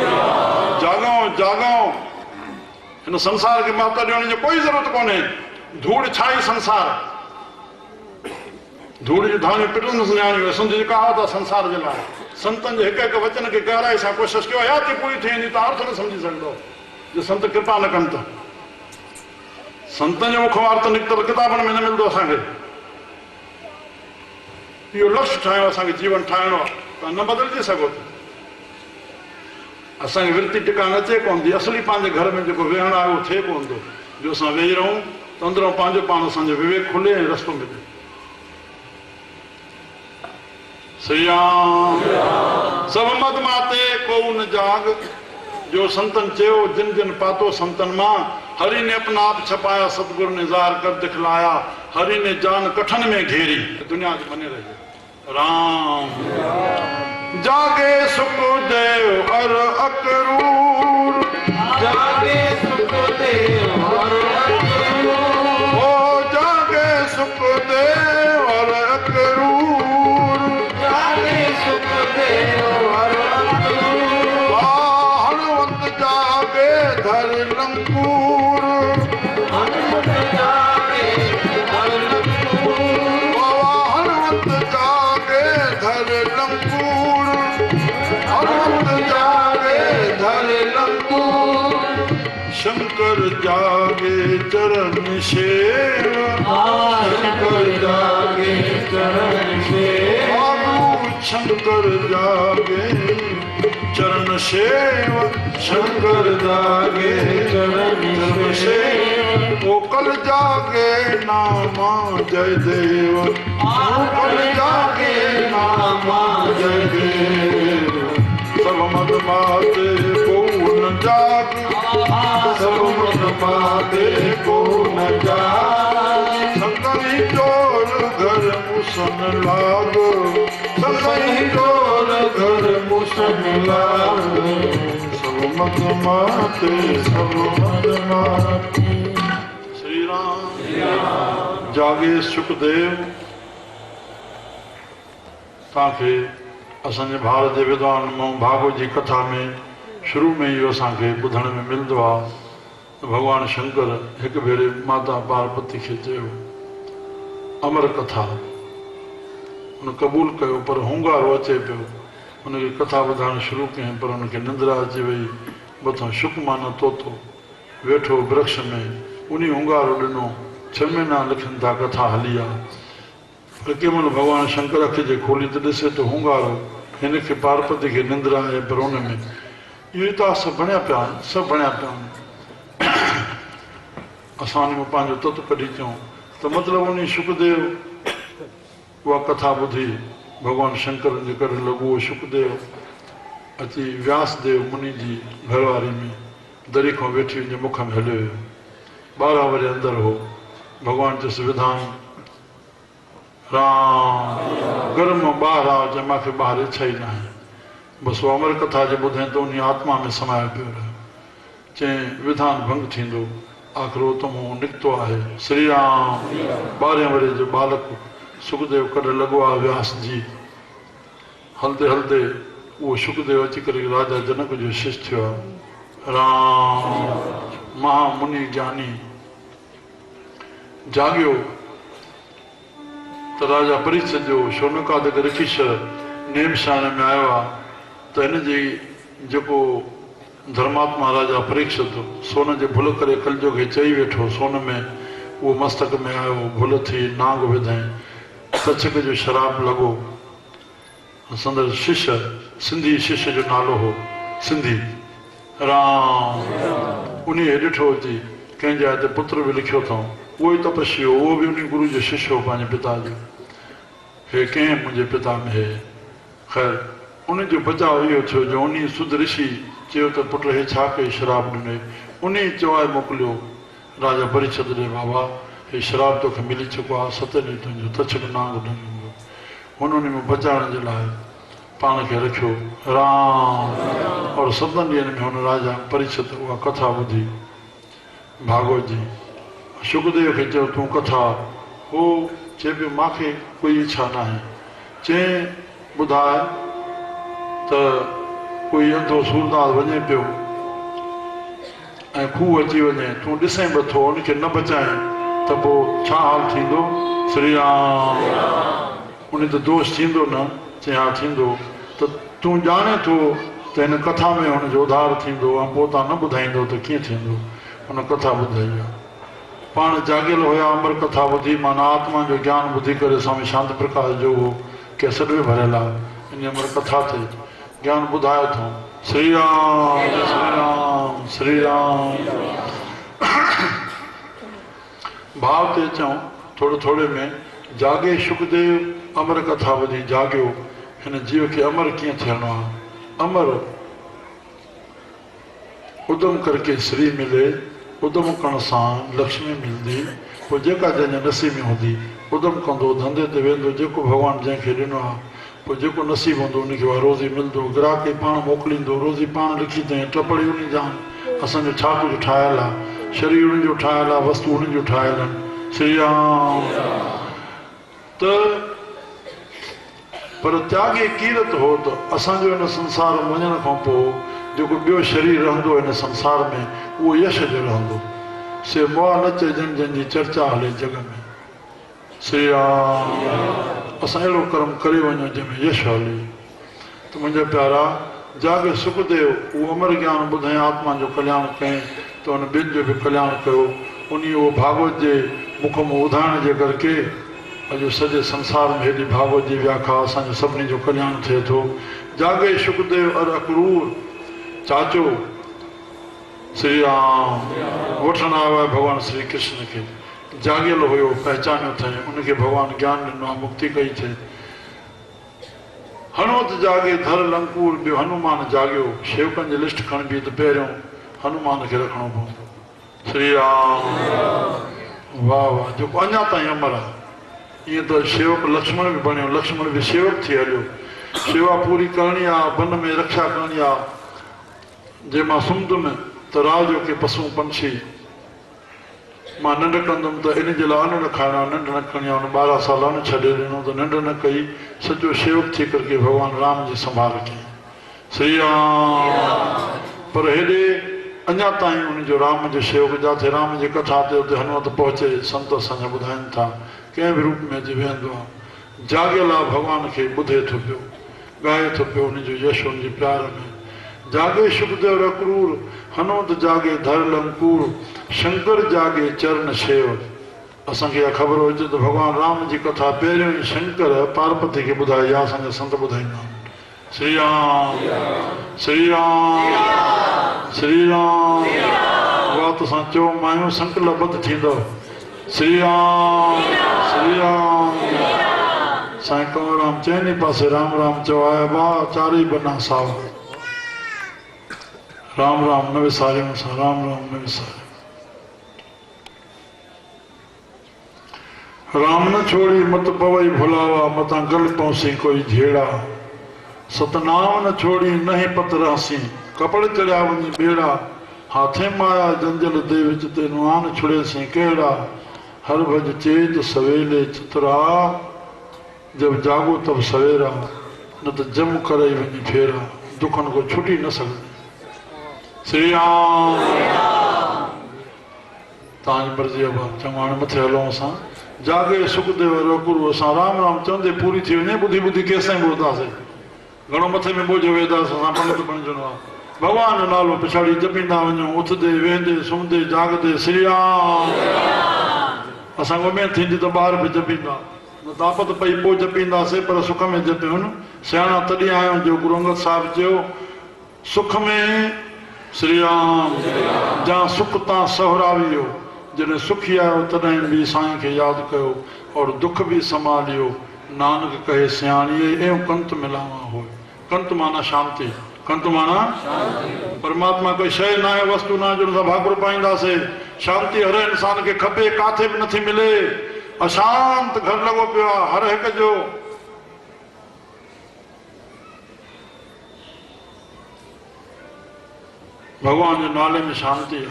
जागो जागो। हिन संसार खे महत्व ॾियण जी कोई ज़रूरत कोन्हे। धूड़ छाई संसार, धूड़ जी धाणियूं पिटंदुसि नियाणियूं। सिंध जी कहावत आहे संसार जे लाइ। संतनि जे हिकु हिकु वचन खे गहराई सां कोशिशि कयो, हयाती पूरी थी वेंदी, तव्हां अर्थ न सम्झी सघंदो जे संत कृपा न कनि त। संतनि जो मुखमां अर्थ निकितल किताबनि में न मिलंदो असांखे। इहो लक्ष्य ठाहियो, असांखे जीवन ठाहिणो आहे, तव्हां न बदिलिजी सघो था। असांखे विरती टिकाण अचे कोन थी। असली पंहिंजे घर में जेको वेहण आहे उहो थिए कोन थो। जो असां वेही रहूं त अंदरों पंहिंजो पाण असांजो विवेक खुले ऐं रस्तो मिले। श्री राम, सब मत माते को न जाग। जो संतन चयो, जिन जिन पातो संतन मां, हरि ने अपना आप छपाया, सतगुरु ने ज़ाहिर कर दिखलाया। हरि ने जान कठन में घेरी, दुनिया के बने रहे। राम जागे सुखदेव और अक्रूर, जागे सुखदेव और अक्रूर। ओ जागे सुखदेव और अक्रूर, जागे सुखदेव और अक्रूर। हनुमंत जागे धर लंकूर, हनुमत जागे धर लंकूर। हनुमंत जागे धर लंकूर, हनुमंत जागे धर लंकूर। शंकर जागे चरण सेवा, शंकर जागे चरण सेवा। शंकर जागे चरण सेवा, शंकर जागे चरण सेवा। ओ कल जागे नामा जय देव, कल जागे नामा जय देव। सब मत माते को न जाग, सब मत माते को न जाग। संगहि चोर घर मुसन लागो, संगहि चोर घर मुसन लागो। सब मत माते, सब मत माते। श्री राम, जागे सुखदेव। तव्हांखे असांजे भारत जे विद्वान मां भागवत जी कथा में शुरू में इहो असांखे ॿुधण में मिलंदो आहे त भॻवानु शंकर हिकु भेरे माता पार्वती खे चयो अमर कथा। हुन क़बूल कयो, पर हुंगारो अचे पियो। हुनखे कथा ॿुधाइणु शुरू कयईं, पर हुनखे निंद्रा अची वई। मथां शुकमान तोतो वेठो वृक्ष में, उन हुंगारो ॾिनो। 6 महीना लिखनि था कथा हली आहे। पर कंहिं महिल भॻवानु शंकर अखि जे खोली त ॾिसे त हुंगारो, हिनखे पार्वती खे निंद्रा आहे, पर हुन में इहो त सभु बणिया पिया आहिनि, सभु बणिया पिया आहिनि। असां हुन में पंहिंजो तत कढी चऊं त मतिलबु उन सुखदेव उहा कथा ॿुधी भॻवानु शंकर जे करे लॻो। सुखदेव अची व्यासदेव मुनि जी घरवारी में दरी खां वेठी हुनजे मुख में हलियो वियो। 12 वरी अंदरि हो। भॻवानु चयुसि विधान राम, घर मां ॿाहिरि आहे, चए मूंखे ॿाहिरि इच्छा ई न आहे। बसि उहा अमर कथा जे ॿुधे त उन आत्मा में समायो पियो रहे। चई विधान भंग थींदो, आख़िरो तमो निकितो आहे। श्री राम, 12 वरे जो बालक सुखदेव कॾहिं लॻो आहे व्यास जी। हलंदे हलंदे उहो सुखदेव अची करे राजा जनक जो शिष्य थियो आहे। राम महामुनि ज्ञानी जाॻियो त राजा परीक्षित जो शौनकादिक ऋषिशर नेमशान में आयो आहे त हिनजी जेको धर्मात्मा राजा परीक्षित सोन जे भुल करे कलजुग खे चई वेठो, सोन में उहो मस्तक में आयो, भुल थी, नांग विधईं, कच्छक जो शराब लॻो। संदर शिष्य, सिंधी शिष्य जो नालो हो सिंधी। राम उन ॾिठो अची कंहिं जाइ ते पुत्र बि लिखियो अथऊं, उहो ई तपस्वी हो, उहो बि उन गुरु जो शिष्य हो पंहिंजे पिता जो। हे कंहिं मुंहिंजे पिता में हे। ख़ैर उनजो बचाव इहो थियो जो उन सुध ऋषि चयो त पुट हे छा कई शराब ॾिनई। उन चवाए मोकिलियो राजा परीक्षित ॾे, बाबा हे शराब तोखे मिली चुको आहे, 7 ॾींहं तुंहिंजो तछक नांग ॾिनो। हुन उन में बचाइण जे लाइ पाण खे रखियो राम। और 7 ॾींहंनि में हुन राजा परीक्षित उहा कथा ॿुधी भागवत जी। सुखदेव खे चयो तूं कथा, हो चए पियो मूंखे कोई इच्छा न आहे। चई ॿुधाए त कोई अंधो सूरदास वञे पियो ऐं खूह अची वञे, तूं ॾिसई बि थो उनखे न बचाए त पोइ छा हाल थींदो? श्री राम। उन त दोष थींदो न? चई हा थींदो। त तूं ॼाणे थो त हिन कथा में हुनजो उधार थींदो ऐं पोइ तव्हां न ॿुधाईंदो त कीअं थींदो? हुन कथा ॿुधाई आहे। पाण जागियल हुया, अमर कथा ॿुधी, माना आत्मा जो ज्ञान ॿुधी करे स्वामी शांत प्रकाश जो उहो कैसेट में भरियल आहे। इन अमर कथा ते ज्ञान ॿुधायो अथऊं। श्री राम श्री राम श्री राम। भाव ते अचूं थोड़े थोड़े में। जागे सुखदेव अमर कथा ॿुधी जागियो। हिन जीव खे अमर कीअं थियणो आहे? अमर उदम करके श्री मिले, उदम करण सां लक्ष्मी मिलंदी, पोइ जेका जंहिंजे नसीब में हूंदी उदम कंदो, धंधे ते वेंदो, जेको भॻवानु जंहिंखे ॾिनो आहे पोइ जेको नसीब हूंदो उनखे उहा रोज़ी मिलंदो। ग्राहक खे पाण मोकिलींदो, रोज़ी पाण लिखी अथई, टपड़ी उन जान। असांजो छा कुझु ठहियलु आहे, शरीर उनजो ठहियलु आहे, वस्तु उनजो ठहियलु आहिनि। श्री राम। त पर त्यागे कीरत हो त असांजो हिन संसार में वञण खां पोइ जेको ॿियो शरीर रहंदो हिन संसार में उहो यश जो रहंदो। से मुआ न चइजनि जंहिंजी चर्चा हले जग में। श्री राम। असां अहिड़ो कर्म करे वञूं जंहिंमें यश हले। त मुंहिंजा प्यारा जागे सुखदेव उहो अमर ज्ञान ॿुधाए आत्मा जो कल्याण कयईं त हुन ॿियनि जो बि कल्याण कयो। उन उहो भागवत जे मुख में ॿुधाइण जे करके अॼु सॼे संसार में हेॾी भागवत जी व्याख्या असांजो सभिनी जो कल्याण थिए थो। जागे सुखदेव अर अक्रूर चाचो श्री राम वठण आयो आहे भॻवानु श्री कृष्ण खे। जागियल हुयो, पहचानियो अथई, उनखे भॻवानु ज्ञान ॾिनो आहे, मुक्ति कई अथई। हनुमत जागे धर लंकूर। ॿियो हनुमान जागियो। शेवकनि जी लिस्ट खणबी त पहिरियों हनुमान खे रखिणो पवंदो। श्री राम। वाह वाह। जेको अञा ताईं अमर आहे। ईअं त शेवक लक्ष्मण बि बणियो, लक्ष्मण बि शेवक थी हलियो। शेवा पूरी करणी आहे, वन में रक्षा करणी आहे। जे मां सुम्हंदुमि त राह जो के पशु पंछी मां निंड कंदुमि त इन जे लाइ अन्न न खाइणो आहे, निंड न करणी आहे। 12 साल अन्न छॾे ॾिनो त निंड न कई। सॼो शेवक थी करके भॻवानु राम जी संभाल कई। श्री राम। पर हेॾे अञा ताईं उनजो राम जो शेवक जिथे राम जी कथा ते उते हनुमत पहुचे। संत असांजा ॿुधाइनि था कंहिं बि रूप में अची वेंदो आहे, जागियल आहे, भॻवान खे ॿुधे थो पियो, ॻाए थो पियो उनजो यश उनजे प्यार में। जागे सुखदेव अक्रूर, हनुमत जागे धर लंकूर, शंकर जागे चरण शेव। असांखे इहा ख़बर हुजे त भॻवानु राम जी कथा पहिरियों ई शंकर पार्वती खे ॿुधाई आहे। असांजा संत ॿुधाईंदा आहिनि। श्री राम श्री राम श्री राम। उहा त असां चओ मायूं संकल्पबद्ध थींदव। श्री राम श्री राम। साईं कंवरराम चइनी पासे राम राम चओ आया बा चारई बना साव। राम राम न विसारियूं असां, राम राम न विसारियूं। राम न छोड़ी मत पवई भुलावा, मतां गल पहुंसी कोई झेड़ा। सतनाम न छोड़ी नहीं पत रहसी, कपड़ चढ़िया वञी बेड़ा। हाथे माया जंजल दे विच ते नुआन छुड़े सी कहिड़ा। हर भज चेत सवेले चितरा, जब जागो तब सवेरा। न त जम करे वञी फेरा, दुखन को छुटी न सघंदी। श्री राम। तव्हांजी मर्ज़ी आहे चङो। हाणे मथे हलूं असां। जागे सुखदेव रघुरु। असां राम राम चवंदे पूरी थी वञे, ॿुधी ॿुधी केसिताईं ॿुधंदासीं। घणो मथे में बोझ वेंदासीं, असां पंडित बणिजणो आहे। भॻवान जो नालो पिछाड़ी जपींदा वञूं, उथंदे वेंदे सुम्हंदे जागदे श्री राम। असांखे उमेद थींदी त ॿार बि जपींदा, न तापत पई पोइ जपींदासीं, पर सुख में जपियूं। सियाणा तॾहिं आहियूं जो गुरु अंगद साहिब चयो, सुख में श्री राम। जहाँ सुख तां सहरावियो, जॾहिं सुखी आयो तॾहिं बि साईं खे यादि कयो और दुख बि संभालियो। नानक कहे सियाणीअ एव कंत मिलावा हो। कंत माना शांति, कंत माना परमात्मा कोई शइ न आहे, वस्तु न आहे जो असां भाकुर पाईंदासीं। शांति हर इंसान खे खपे, काथे बि नथी मिले। अशांत घर लॻो पियो आहे हर हिक जो। भगवान जे नाले में शांति आहे,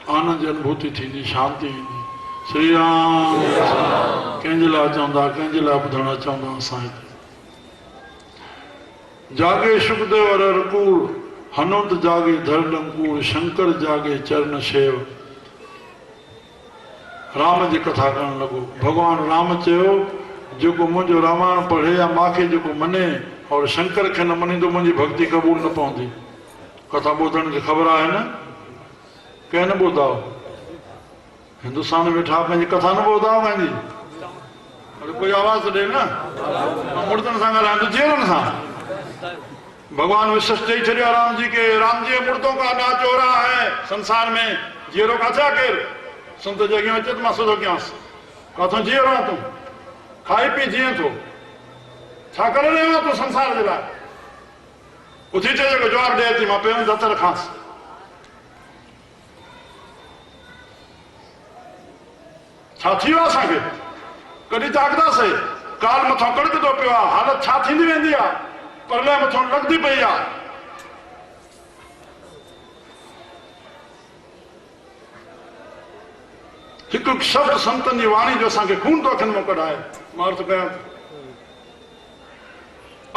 आनंद जी अनुभूति थींदी, शांति ईंदी। श्री राम कंहिंजे लाइ चवंदा, कंहिंजे लाइ ॿुधणु चवंदा असां हिते। जागे सुखदेव हर रकूर, हनुमत जागे धर लंकूर, शंकर जागे चरण शेव। राम जी कथा करण लॻो। भगवान राम चयो जेको मुंहिंजो रामायण पढ़े या मूंखे जेको मने और शंकर खे न मञींदो मुंहिंजी भक्ति क़बूल न पवंदी। कथा ॿुधण खे ख़बर आहे न, कंहिं न ॿुधाओ हिंदुस्तान में वेठा पंहिंजी कथा न ॿुधाओ पंहिंजी। अरे कोई आवाज़ ॾे न, मुर्दनि सां ॻाल्हाइण तो चेरनि सां। भगवान विश्वास चई छॾियो राम जी के, राम जी मुर्दों का नाच हो रहा है संसार में, जीरो काथे आहे केरु? संत जे अॻियां अचे त मां सिधो कयांसि, काथो जीअं रहां तूं, खाई पी जीअं थो, छा करे रहियो आहे तूं संसार जे लाइ? उथी चए जेको जवाबु ॾिए थी, मां पहिरियों हथ रखांसि। छा थी वियो असांखे? कॾहिं जागदासीं? काल मथां कड़कंदो पियो आहे, हालत छा थींदी वेंदी आहे, परलय मथां लॻंदी पई आहे। हिकु शब्द संतनि जी वाणी जो असांखे खून थो अखियुनि मां कढाए। मां अर्थ कयां,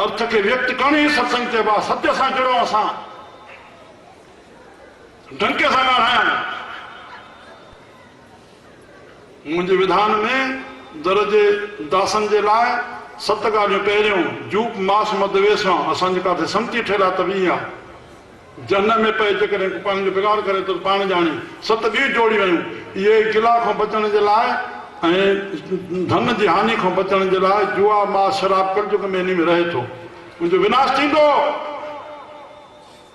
अर्थ खे व्यक्त करण ई सत्संग चइबो आहे। सत्य सां जुड़ो असां, ढंके सां ॻाल्हायां। मुंहिंजे विधान में दर्जे दासनि जे लाइ 7 ॻाल्हियूं। पहिरियों, जूप मास मद वेसवा, असांजे काथे संती ठेला त बि आहे। जन में पए जेकॾहिं पाणी जो बिगाड़ करे त पाण ॼाणी। 7 ॿियूं जोड़ी वयूं, इहे गिला खां बचण जे लाइ ऐं धन जी हानि खां बचण जे लाइ जुआ मास शराब कलयुग में इन में रहे थो, मुंहिंजो विनाश थींदो।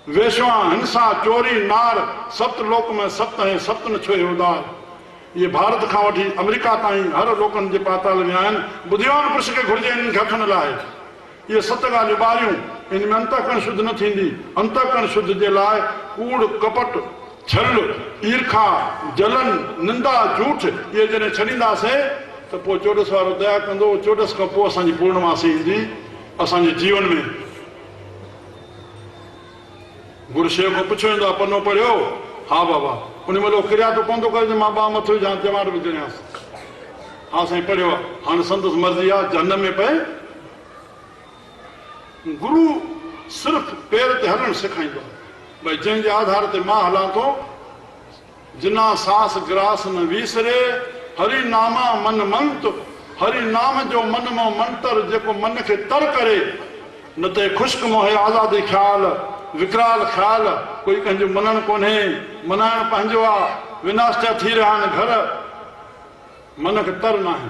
वेश्वा, हिंसा, चोरी, नार, 7 लोक में 7 ऐं 7 न छुए उदार। ये भारत खां वठी अमेरिका ताईं हर लोकनि जे पाताल में आहिनि। बुद्धिमान पुरुष खे घुर्जे इन्हनि खे हथनि लाइ। ये 7 ॻाल्हियूं ॿारियूं, इन में अंतःकरण शुद्ध न थींदी। अंतःकरण शुद्ध जे लाइ कूड़, कपट, छल, ईर्खा, जलन, निंदा, झूठ इहे जॾहिं छॾींदासीं त पोइ 14 वारो दया कंदो। 14 खां पोइ असांजी पूर्णमासी ईंदी असांजे जीवन में। गुरु शेव खां पुछियो वेंदो आहे, पनो पढ़ियो? हा बाबा। उन महिल किरिया तो कोन थो करे, मां ॿा मथो विझां, चमाट बि ॼणियासि। हा साईं पढ़ियो आहे, हाणे संदसि मर्ज़ी आहे, जन में पए। गुरु सिर्फ़ु पेर ते हलणु सेखारींदो आहे, भई जंहिंजे आधार ते मां हलां थो। जिना सांस ग्रास न विसरे, हरि नामा मन मंत। हरि नाम जो मन मां मंत्र जेको मन खे तर करे, न ते ख़ुश्क मोहे आज़ादी ख़्याल, विकराल ख़्याल। कोई कंहिंजो मनणु कोन्हे, मनाइणु पंहिंजो आहे। विनाश जा थी रहिया आहिनि घर, मन खे तर न आहे।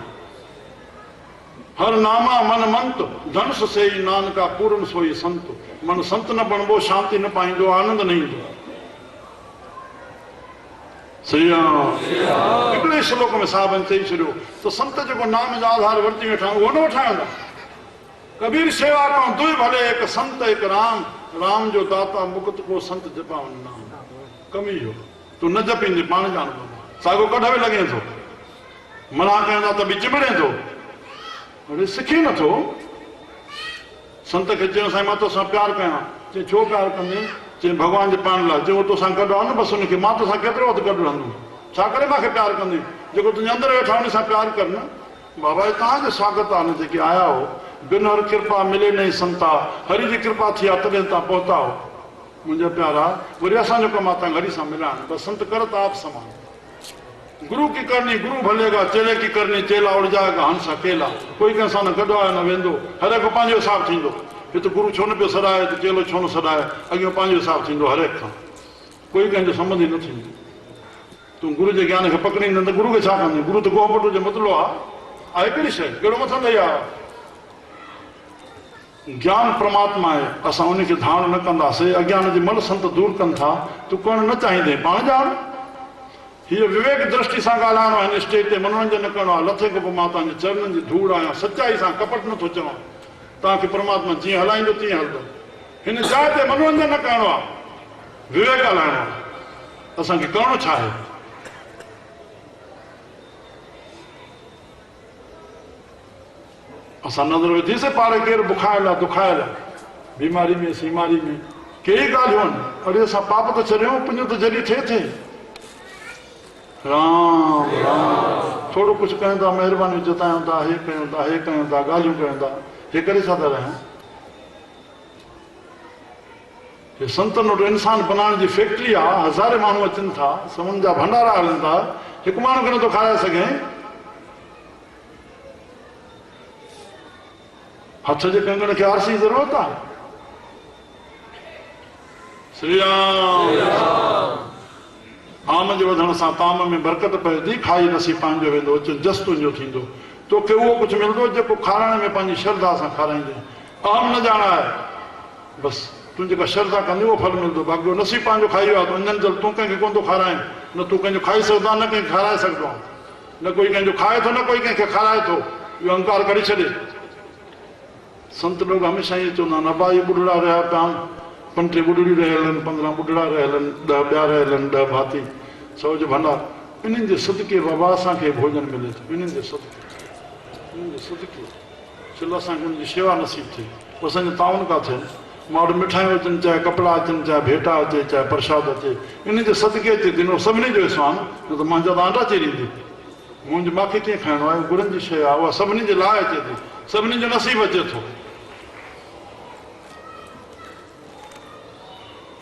हर नामा मन मंत, धनुष से ही नानका पूर्ण सोई संत। मन संत न बणबो, शांति न पाईंदो, आनंद न ईंदो। श्री राम। हिकिड़े श्लोक में साहबनि चई छॾियो त संत जेको नाम जो आधार वरिती वेठा उहो न वठाईंदा। कबीर सेवा खां दुई भले, हिकु संत हिकु राम। राम जो दाता मुकुत को संत जपावन नाम। कमी हो तूं न जपींदे पाण ॼाणबो, साॻियो कॾहिं बि लॻे थो। मना कयूं त बि चिमड़े थो, अरे सिखी नथो। संत खे चयो साईं मां तोसां प्यारु कयां। चई छो प्यारु कंदे? चई भॻवान जे पाण लाइ। जेको तोसां गॾु आहे न बसि हुनखे, मां तोसां केतिरो वधि गॾु रहंदुमि। छा करे मूंखे प्यारु कंदे? जेको तुंहिंजे अंदरि वेठा हुन सां प्यारु कर न। बाबा हे तव्हांजो स्वागत आहे न, जेके आया हो। बिन हर कृपा मिले नहीं संता, हरि जी कृपा थी आहे तॾहिं तव्हां पहुता हो। मुंहिंजा प्यारा, वरी असांजो कमु आहे तव्हां हरि सां मिलाइण। बसि संत करत आप समान। गुरु की करनी गुरु भलेगा, चेले की करनी चेला उड़ जाएगा हंस अकेला। कोई कंहिंसां न गॾु आहे न वेंदो, हर हिकु पंहिंजो हिसाबु थींदो। हिते गुरु छो न पियो सॾाए, त चेलो छो न सॾाए, अॻियां पंहिंजो हिसाबु थींदो हर हिकु खां। कोई कंहिंजो संबंध ई न थींदो। तूं गुरु जे ज्ञान खे पकड़ींदे त गुरु खे छा कंदी? गुरु त गोपट जो मतिलो आहे हिकिड़ी शइ, कहिड़ो मथां ॾेई आहे। ज्ञान परमात्मा आहे, असां उनखे धारण न कंदासीं। अज्ञान जे मल संत दूर कनि था। तूं करणु न चाहींदे पाण ॼाण। हीअ विवेक दृष्टि सां ॻाल्हाइणो आहे। हिन स्टेज ते मनोरंजन न करिणो आहे। लथे खां पोइ मां तव्हांजे चरणनि जी धूड़ आहियां। सचाई सां कपट नथो चवां। तव्हांखे परमात्मा जीअं हलाईंदो तीअं हलंदो। हिन जाइ ते मनोरंजन न करिणो आहे, विवेक ॻाल्हाइणो आहे। असांखे करिणो छा आहे? असां नज़र विधीसीं पाड़े केरु बुखायल आहे, दुखायल आहे, बीमारी में सीमारी में कई ॻाल्हियूं आहिनि। अड़े असां पाप त छॾियूं, पुञ त जॾहिं थिए राम राम। थोड़ो कुछ कयूं था, महिरबानी जतायूं था, हे कयूं था, हे कयूं था, ॻाल्हियूं कयूं था, हे करे छा था रहियूं? हे संतनि वटि इंसान बनाइण जी फैक्ट्री आहे। हज़ारे माण्हू अचनि था, समुंड जा भंडारा हलनि था, हिकु माण्हू खे नथो खाराए सघे। हथ जे कंगण खे आरसी ज़रूरत आहे। श्री राम। आम जे वधण सां ताम में बरकत पए थी। खाई नसी पंहिंजो वेंदो, जस तुंहिंजो थींदो। तोखे उहो कुझु मिलंदो जेको खाराइण में पंहिंजी श्रद्धा सां खाराईंदे। आम न ॼाणा आहे, बसि तूं जेका श्रद्धा कंदी उहो फल मिलंदो। बाक़ी नसीब पंहिंजो खाई वियो आहे त उन्हनि जल तूं कंहिंखे कोन थो खाराए। न तूं कंहिंजो खाई सघंदो आहे, न कंहिंखे खाराए सघंदो आहे। न कोई कंहिंजो खाए थो, न कोई कंहिंखे खाराए थो। इहो अहंकार करे छॾे। संत लोग हमेशह ईअं चवंदा आहिनि, अबा इहे ॿुढड़ा रहिया पिया, 25 ॿुढड़ियूं रहियल आहिनि, 15 ॿुढड़ा रहियल आहिनि, 10 ॿिया रहियल आहिनि, 10 भाती, 100 जो भंडार। इन्हनि जे सदके बाबा असांखे भोजन मिले थो। इन्हनि जे सदके चलो असांखे उनजी शेवा नसीब थिए। पोइ असांजो ताउन का थिए। मां वटि मिठाइयूं अचनि, चाहे कपिड़ा अचनि, चाहे भेटा अचे, चाहे प्रसाद अचे, इन जे सदके अचे थी। सभिनी जो हिसो आहे न त मुंहिंजा त आंटा चीरींदी। मुंहिंजी मूंखे कीअं खाइणो आहे? गुरुनि जी शइ आहे, उहा सभिनी जे लाइ अचे थी, सभिनी जो नसीब अचे थो।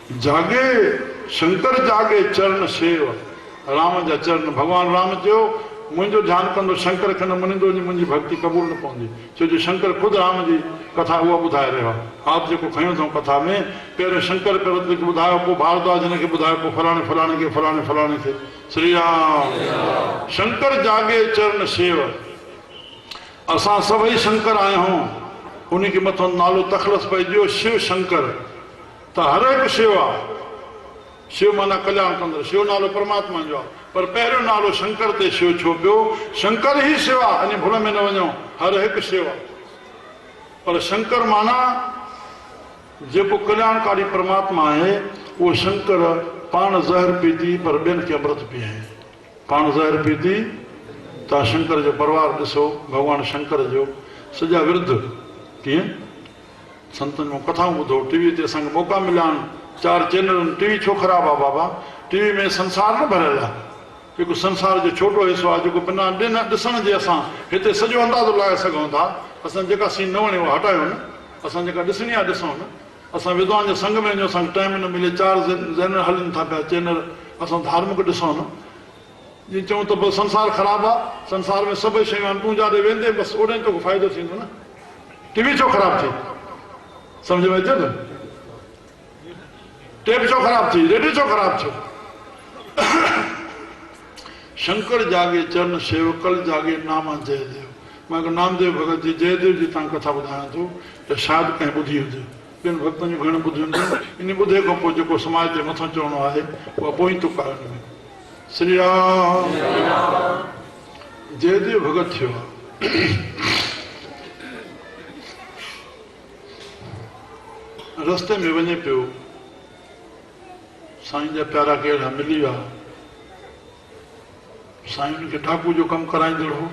जागे शंकर जागे चरण शेव। राम जा चरण, भॻवानु राम चयो मुंहिंजो ध्यानु कंदो, शंकर खे न मञींदो, मुंहिंजी भक्ति क़बूल न पवंदी। छो जो शंकर ख़ुदि राम जी कथा उहा ॿुधाए रहियो आहे। आप जेको खयूं अथऊं कथा में, पहिरियों शंकर खे ॿुधायो, पोइ भारद्वाज हिन खे ॿुधायो, पोइ फलाणे फलाणे खे, फलाणे फलाणे खे। श्री राम। शंकर जागे चरण शेव। असां सभई शंकर आहियूं। उन खे मथां नालो तखलस पइजो शिव शंकर। त हर हिकु शिव आहे। शिव माना कल्याण कंदड़। शिव नालो परमात्मा जो आहे, पर पहिरियों नालो शंकर ते शिव छो पियो? शंकर ई शिव आहे। अञा भुल में न वञो, हर हिकु शिव आहे। पर शंकर माना जेको कल्याणकारी परमात्मा आहे, उहो शंकर पाण ज़हर पीती पर ॿियनि खे अमृत पियाए। पाण ज़हर पीती। तव्हां शंकर जो परिवार ॾिसो, भॻवानु शंकर जो सॼा विरुद्ध कीअं संतनि में कथाऊं ॿुधो। टीवी ते असांखे मौक़ा मिलिया आहिनि। 4 चैनल। टीवी छो ख़राबु आहे बाबा? टीवी में संसार न भरियल आहे। हिकु संसार जो छोटो हिसो आहे जेको बिना ॾिसण जे असां हिते सॼो अंदाज़ो लाए सघूं था। असां जेका सीन न वणे उहा हटायूं न। असां जेका ॾिसणी आहे ॾिसूं न। असां विद्वान जे संग में वञूं, असांखे टाइम न मिले। 4 चैनल हलनि था पिया चैनल, असां धार्मिक ॾिसूं न। जीअं चऊं त पोइ संसार ख़राबु आहे, संसार में सभई शयूं आहिनि, तूं जाॾे वेंदे बसि ओॾे तोखे फ़ाइदो थींदो न। टीवी छो ख़राबु थी? सम्झ में अचे न? टेप छो ख़राबु थी? रेडियो छो ख़राबु थियो? शंकर जागे चरण शेव, कल जागे नाम जयदेव। मां हिकु नामदेव भगत जी जयदेव जी तव्हां कथा ॿुधायां थो, त शायदि कंहिं ॿुधी हुजे। ॿियनि भक्तनि जूं घणियूं ॿुधियूं हूंदियूं। इन ॿुधे खां पोइ जेको समाज ते मथां चवणो आहे उहा पोइ ई तुक आहे। श्री राम। जयदेव भगत थियो आहे। रस्ते में वञे पियो, साईं जा प्यारा केड़ा मिली विया। साईं हुनखे डाकू जो कमु कराईंदड़ हो।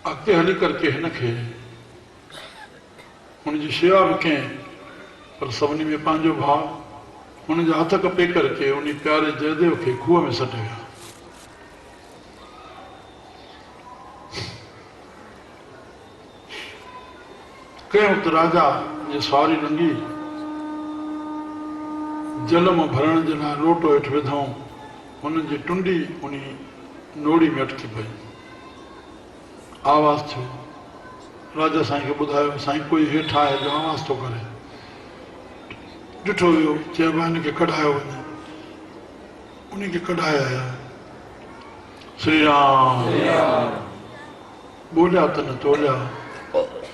अॻिते हली करके हिनखे हुनजी शेवा बि कयईं, पर सभिनी में पंहिंजो भाउ। हुनजा हथ कपे करके उन प्यारे जयदेव खे खूह में सटे विया। कंहिं वक़्तु राजा जी सवारी लंघी, जल मां भरण जे लाइ लोटो हेठि विधऊं, हुननि जी टुंडी उन नोड़ी में अटकी पई। आवाज़ थियो। राजा साईं खे ॿुधायो, साईं कोई हेठि आहे जो आवाज़ थो करे। ॾिठो वियो, चइबो हिनखे कढायो वञे। उनखे कढाए आया। श्री राम। ॿोलिया त न तोलिया।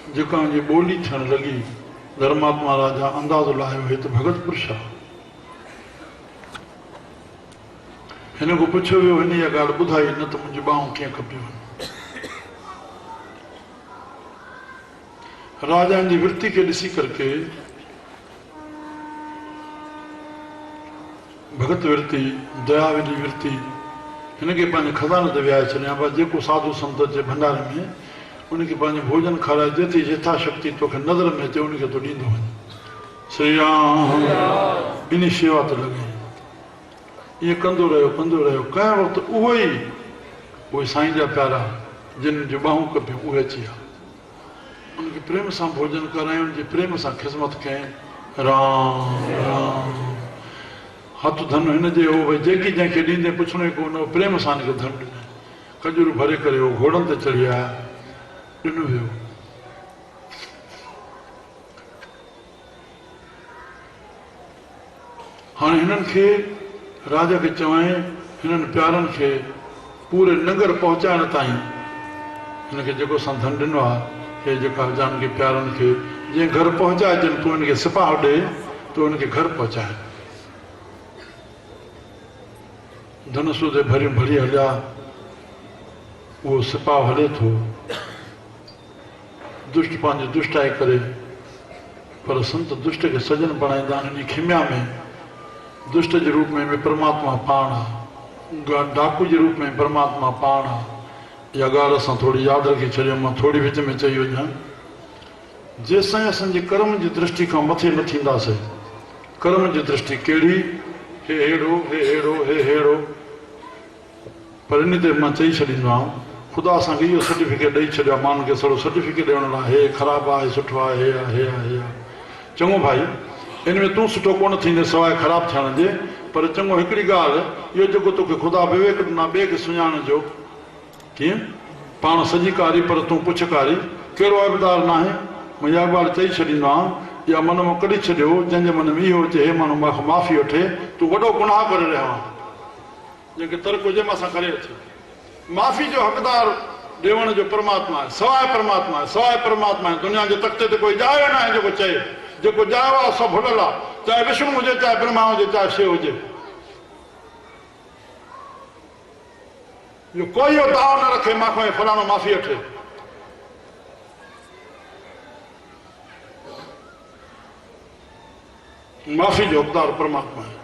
जेका मुंहिंजी ॿोली थियणु लॻी, धर्मात्मा राजा अंदाज़ो लायो हे त भगत पुरुष आहे। हिन को पुछियो वियो, हिन इहा ॻाल्हि ॿुधाई न त मुंहिंजी ॿाहूं कीअं खपियूं। राजा जी वृत्ति के ॾिसी करके भगत वृत्ति, दयाविनी वृत्ति, हिनखे पंहिंजे खज़ाने ते विहारे छॾियां। बसि जेको साधु संत अचे भंडारे में उनखे पंहिंजो भोजन खाराए, जेतिरी यथाशक्ति तोखे नज़र में अचे उनखे तो ॾींदो वञे। श्री राम इन शेवा ते लॻे, ईअं कंदो रहियो कंहिं वक़्तु उहे साईं जा प्यारा जिन जूं ॿाहूं कपियूं उहे अची विया। उनखे प्रेम सां भोजन करायूं, उनजी प्रेम सां ख़िदमत कयईं। राम राम हथ धन हिनजे हो भई जेकी जंहिंखे ॾींदे पुछणो ई कोन, प्रेम सां हिनखे धन ॾिनई। खजूर भरे करे हो घोड़नि ते चढ़ी आया, ॾिनो वियो। हाणे हिननि खे राजा खे चवाईं, हिननि प्यारनि खे पूरे नगर पहुचाइण ताईं हिनखे जेको असां धन ॾिनो आहे, हे जेका जानकी प्यारनि खे जीअं घर पहुचाए अचनि, तूं हिनखे सिपाह ॾे, तूं हिनखे घर पहुचाए। धन सूदे भरी हलिया, उहो सिपाह हले थो, दुष्ट पंहिंजी दुष्टाई करे, पर संत दुष्ट खे सजन बणाईंदा आहिनि। इन खिमिया में दुष्ट जे रूप में परमात्मा पाण आहे, डाकू जे रूप में परमात्मा पाण आहे। इहा ॻाल्हि असां थोरी यादि रखी छॾियूं, मां थोरी विच में चई वञा। जेसिताईं असांजे कर्म जी दृष्टि खां मथे न थींदासीं, कर्म जी दृष्टि कहिड़ी, हे अहिड़ो हे अहिड़ो हे अहिड़ो, पर इन ते मां चई छॾींदो आहियां, ख़ुदा असांखे इहो सर्टिफिकेट ॾेई छॾियो आहे, माण्हुनि खे सॼो सर्टिफिकेट ॾियण लाइ, हे ख़राबु आहे, हे सुठो आहे, हे आहे, हे आहे, हे आहे। चङो भाई, इन में तूं सुठो कोन थींदे सवाइ ख़राबु थियण जे, पर चङो हिकिड़ी ॻाल्हि, इहो जेको तोखे ख़ुदा विवेक ॾिना ॿिए खे सुञाण जो, कीअं पाण सॼी कारी पर तूं पुछ कारी, कहिड़ो अबदार न आहे। मां इहा ॻाल्हि चई छॾींदो आहियां, इहा मन मां कढी छॾियो, जंहिंजे मन में इहो अचे, हे माण्हू मूंखां माफ़ी वठे, तूं वॾो गुनाह करे रहियो आहे, जंहिंखे तर्क हुजे मां सां करे अचे। माफ़ी जो हक़दार ॾियण जो परमात्मा आहे, सवाइ परमात्मा आहे, सवाइ परमात्मा आहे। दुनिया जे तख़्ते ते कोई ॼायो न आहे जेको चए, जेको ॼायो आहे सभु भुलियल आहे, चाहे विष्णु हुजे, चाहे ब्रह्मा हुजे, चाहे शिव हुजे। इहो कोई दाव न रखे मां फलाणो माफ़ी वठे। माफ़ी जो हक़दार परमात्मा है।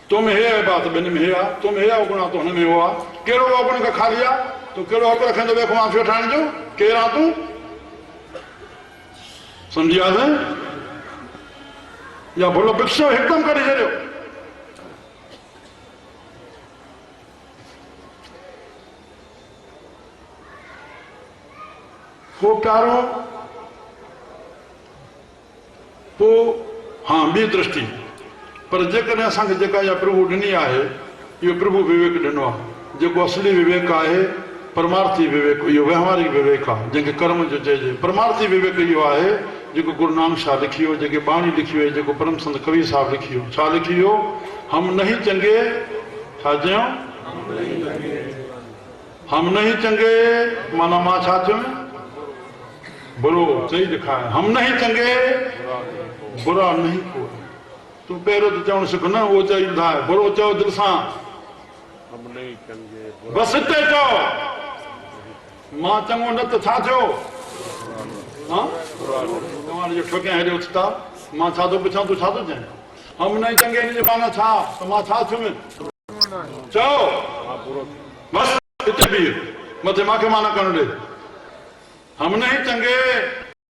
तो में हे बात ॿिनि में हे आहे, तो में हे अवगुण तो हुन में हो आहे। कहिड़ो अवगुण खां खाली आहे, तूं कहिड़ो हक़ रखंदो ॿिए खां माफ़ी वठाइण जो? केरु आहे तूं? सम्झियासीं? या भुल बिक्सो हिकदमि कढी छॾियो। को प्यारो पोइ हाँ ॿी दृष्टि, पर जेकॾहिं असांखे जेका इहा प्रभु ॾिनी आहे, इहो प्रभु विवेक ॾिनो आहे, जेको असली विवेक आहे, परमार्थी विवेक, इहो व्यवहारिक विवेक आहे, जंहिंखे कर्म जो चइजे। परमार्थी विवेक इहो आहे जेको गुरु नानक शाह लिखियो, जेके बाणी लिखी हुई, जेको परम संत कबीर साहिबु लिखियो। छा लिखियो? हम नहीं चंगे, छा चयो? हम नहीं चंगे माना मां छा चयो? बुरो सही लिखा है। हम नहीं चंगे बुरा नहीं को। तू पहिरियों तो चवण सिख न, उहो चईंदा आहे बुरो चओ दिलि सां, बसि हिते चओ, मां चङो न त छा थियो? हा तव्हां जो ठोकिया हेॾे उथता, मां छा थो पुछां, तूं छा थो चएं? हम नहीं चंगे हिन जो माना छा? त मां छा थियुमि? चओ बसि हिते बीह, मथे मूंखे माना करणु ॾे। हम नहीं चंगे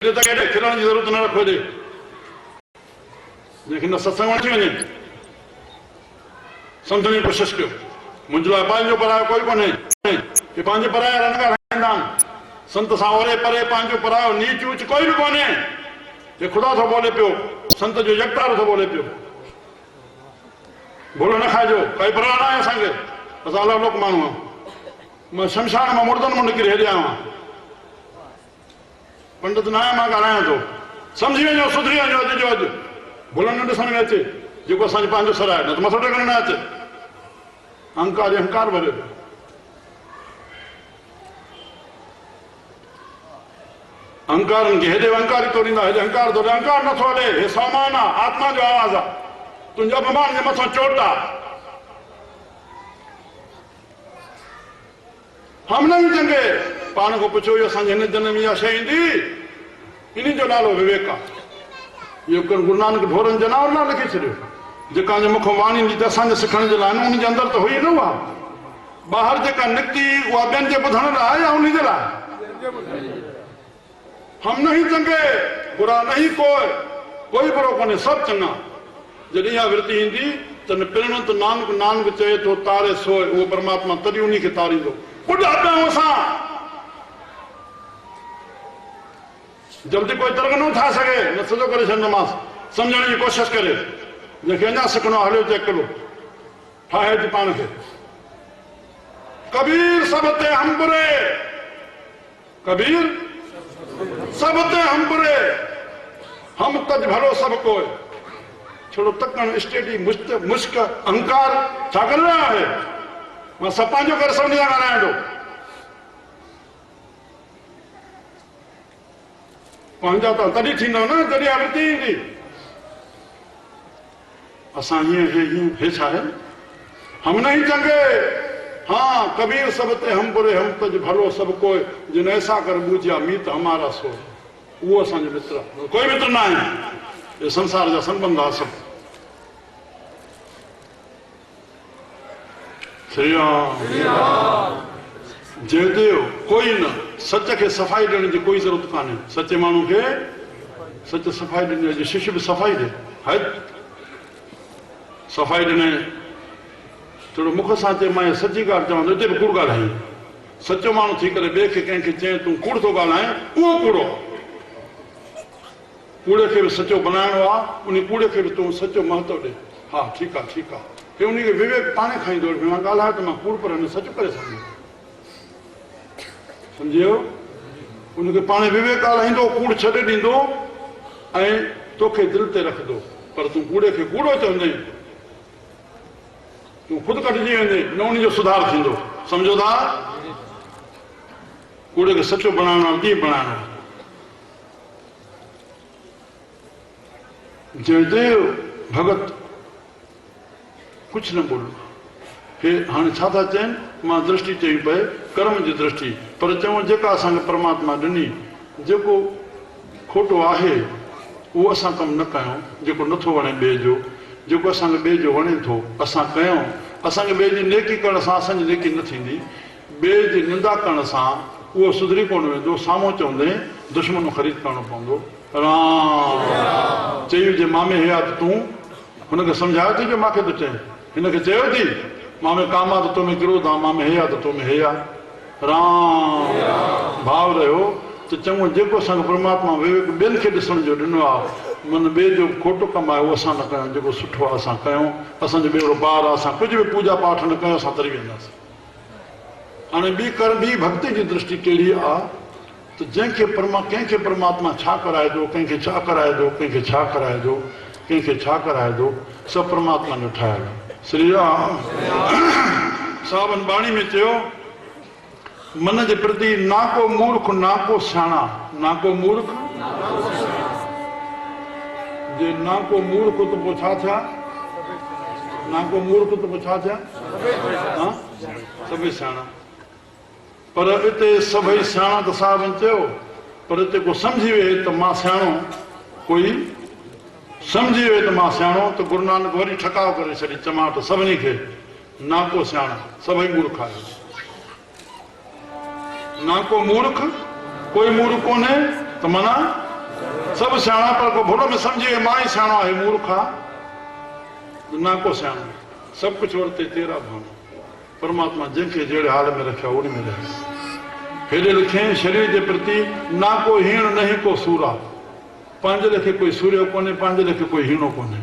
हेॾे त हेॾे खिलण जी ज़रूरत न रखो। हेॾे जंहिंखे न सत्संग वठी वञे, सम्झण जी कोशिशि कयो। मुंहिंजे लाइ पंहिंजो परायो कोई कोन्हे, कि पंहिंजे पराया रंग ठाहींदा आहिनि। संत सां ओरे परे पंहिंजो परायो नीच ऊच कोई बि कोन्हे। हे ख़ुदा थो बोले पियो, संत जो यकतार थो बोले पियो। भुल न खाइजो, काई परवाह न आहे असांखे, असां अलॻि लोक माण्हू आहियूं। मां शमशान मां मुर्दनि मां निकिरी हेॾे आयो आहियां, पंडित न आहियां, मां ॻाल्हायां थो। सम्झी वञो, सुधरी वञो। अॼु जो अॼु भुल न ॾिसण में अचे, जेको असांजो पंहिंजो सर आहे, न त मथो टेकण न अचे। अहंकार अहंकार भरे पियो। अहंकार खे हेॾे अहंकार तोड़ींदा, हेॾे अहंकार तोड़े, अहंकार नथो हले, हे सामान आहे, आत्मा जो आवाज़ आहे, तुंहिंजे अभिमान जे मथां चोट आहे। हम नहीं चंगे, पाण को पुछो इहो असांजे हिन जनम इहा शइ ईंदी, इन जो नालो विवेक आहे। इहो गुरु नानक ढोरनि जनावर न लिखी छॾियो, जेका जे मुखों वाणी ईंदी त असांजे सिखण जे लाइ, उन जे अंदरि त हुई न उहा, ॿाहिरि जेका निकिती उहा ॿियनि जे ॿुधण लाइ या उन जे लाइ। हम नहीं चंगे, बुरा नहीं कोई बुरो कोन्हे, सभु चङा। जॾहिं इहा विरती ईंदी त न पिणु त नानक नानक चए थो तारे सोए, उहो परमात्मा तॾहिं उन खे तारींदो। ॿुधायूं असां जल्दी कोई तर्क न ठाहे सघे, न सॼो करे छॾंदोमांसि, सम्झण जी कोशिशि करे, जंहिंखे अञा सिखणो आहे हलियो चेक करो, ठाहे थी पाण खे। कबीर सब ते हम बुरे, कबीर सब ते हम बुरे, हम तज भलो सब कोई। छोड़ो तकण स्टेडी मुश्क अहंकार छा करे रहिया आहे, मां सपां जो करे सभिनी सां ॻाल्हायां थो। पंहिंजा त तॾहिं थींदो न जॾहिं आवृत्ति ईंदी। असां हीअं हे छा आहे, हम नहीं चंगे, हाँ कबीर सब ते हम बुरे, हम तज भलो सब कोई, जिन ऐसा कर बूझिया मीत हमारा सो। उहो असांजो मित्र आहे, कोई मित्र न आहे, ये संसार जा संबंध आहे सभु। श्री राम जयदेव कोई न, सच खे सफ़ाई ॾियण जी कोई ज़रूरत कान्हे, सचे माण्हू खे सच सफ़ाई ॾिनी। अॼु शिष्य बि सफ़ाई ॾे, है सफ़ाई ॾिने, थोरो मुख सां चए मां सची ॻाल्हि चवां थो, हिते बि कूड़ ॻाल्हाई। सचो माण्हू थी करे ॿिए खे कंहिंखे चए तूं कूड़ थो ॻाल्हाए, उहो कूड़ो। कूड़े खे बि सचो बनाइणो आहे, उन कूड़े खे बि तूं सचो महत्व ॾे। हा ठीकु आहे ठीकु आहे, की उन खे विवेक पाणे खाईंदो, मां ॻाल्हायो त मां कूड़ पर हिन सच करे सघंदो, सम्झियो। उनखे पाणे विवेक ॻाल्हाईंदो, कूड़ छॾे ॾींदो ऐं तोखे दिलि ते रखंदो। पर तूं कूड़े खे कूड़ो चवंदे, तूं ख़ुदि कटिजी वेंदे, न उनजो सुधार थींदो। सम्झो था, कूड़े खे सचो बणाइणो आहे, कीअं बणाइणो आहे। जयदेव भगत कुछ न बोलो, हे हाणे छा था चवनि, मां दृष्टि चई पए कर्म जी दृष्टि, पर चऊं जेका असांखे परमात्मा ॾिनी, जेको खोटो आहे उहो असां कमु न कयूं, जेको नथो वणे ॿिए जो, जेको असांखे ॿिए जो वणे थो असां कयूं। असांखे ॿिए जी नेकी करण सां असांजी नेकी न थींदी, ॿिए जी निंदा करण सां उहो सुधरी कोन वेंदो, साम्हूं चवंदे दुश्मन ख़रीद करणो पवंदो। राम चई जे मामे हे आहे त तूं हुनखे सम्झायो थी जो मूंखे थो चए, हिनखे चयो थी मामे काम आहे त तोमें क्रोध आहे, मामे हे आहे त तोमें हे आहे। राम भाव रहियो त चङो जेको असांखे परमात्मा विवेक ॿियनि खे ॾिसण जो ॾिनो आहे, मन ॿिए जो खोटो कमु आहे उहो असां न कयूं, जेको सुठो आहे असां कयूं। असांजो ॿेड़ो पार आहे, असां कुझु बि पूजा पाठ न कयूं, असां तरी वेंदासीं। हाणे ॿी भक्ति जी दृष्टि कहिड़ी आहे त जंहिंखे कंहिंखे परमात्मा छा कराए थो, कंहिंखे छा कराए थो, कंहिंखे छा कराए थो, कंहिंखे छा कराए थो, सभु परमात्मा जो ठाहियल। श्री राम सावनि बाणी में चयो, मन जे प्रति ना को मूर्ख ना को सियाणा, ना को मूर्ख जे ना को मूर्ख त पोइ छा थिया, ना को मूर्ख त पोइ छा थिया, सभई सियाणा। पर हिते सभई सियाणा त साहिबनि चयो, पर हिते को सम्झी विए त मां सियाणो, कोई सम्झी विए त मां सियाणो, त गुरु नानक वरी ठकाव करे छॾी चमाट सभिनी खे, ना को सियाणा सभई मूर्ख आहे। ना को मूर्ख, कोई मूर्ख कोन्हे त माना सभु सियाणा, पर को भुल में सम्झी विए मां ई सियाणो आहे, मूर्ख आहे। ना को सियाणो, सभु कुझु वरिते तेरा भाणा। परमात्मा जंहिंखे जहिड़े हाल में रखिया उन में रहे। हेॾे लिखे शरीर जे प्रति ना को हीण न ही को सूरा, पंहिंजे लेखे कोई सूर्य कोन्हे, पंहिंजे लेखे कोई हीणो कोन्हे,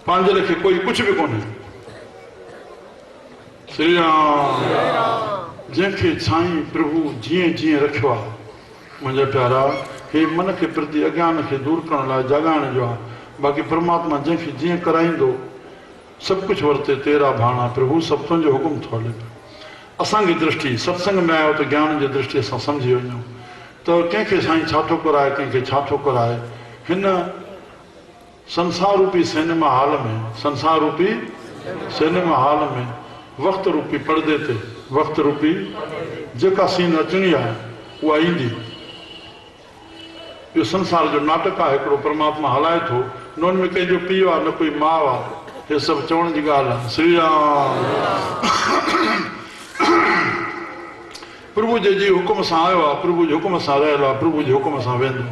पंहिंजे लेखे कोई कुझु बि कोन्हे। श्री राम जंहिंखे साईं प्रभु जीअं जीअं रखियो आहे, मुंहिंजा प्यारा, हे मन के प्रति अज्ञान खे दूर करण लाइ जाॻाइण जो आहे। बाक़ी परमात्मा जंहिंखे जीअं कराईंदो, सभु कुझु वरिते तेरा भाणा, प्रभु सभु तुंहिंजो हुकुम थो हले। असांजी दृष्टि सत्संग में आयो त ज्ञान जी दृष्टि असां सम्झी वञूं, तो कंहिंखे साईं छा थो कराए, कंहिंखे छा थो कराए। हिन संसार रूपी सिनेमा हॉल में, संसार रूपी सिनेमा हॉल में वक़्त रूपी पर्दे ते, वक़्त रूपी जेका सीन अचणी आहे उहा ईंदी। इहो संसार जो नाटक आहे हिकिड़ो, परमात्मा हलाए थो। न हुन में कंहिंजो पीउ आहे, न कोई माउ आहे। हे सभु चवण जी ॻाल्हि आहे। श्री राम प्रभु जे जी हुकुम सां आयो आहे, प्रभु जे हुकुम सां रहियल आहे, प्रभु जे हुकुम सां वेंदो।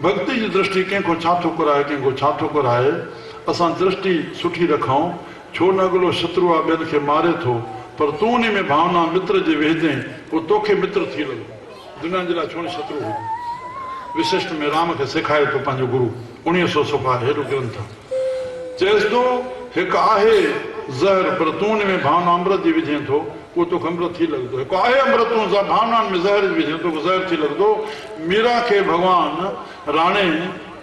भक्ति जी दृष्टि कंहिंखो छा थो कराए, कंहिंखो छा थो कराए। असां दृष्टि सुठी रखूं, छो न अॻिलो शत्रु आहे ॿियनि खे मारे थो, पर तूं उन में भावना मित्र जे वेझे पोइ तोखे मित्र थी लॻो। दुनिया जे लाइ छो न शत्रु हो। विशिष्ट में राम खे सेखारे थो पंहिंजो गुरु 1900 सुफ़ा हेॾो ग्रंथ चएसि थो हिकु आहे ज़हर, पर तूं उन में भावना अमृत जी विझे थो उहो तोखे अमृत थी लॻंदो। हिकु आहे अमृत, तूं भावनाउनि में ज़हर विझे तोखे ज़हर थी लॻंदो। मीरा खे भॻवानु राणे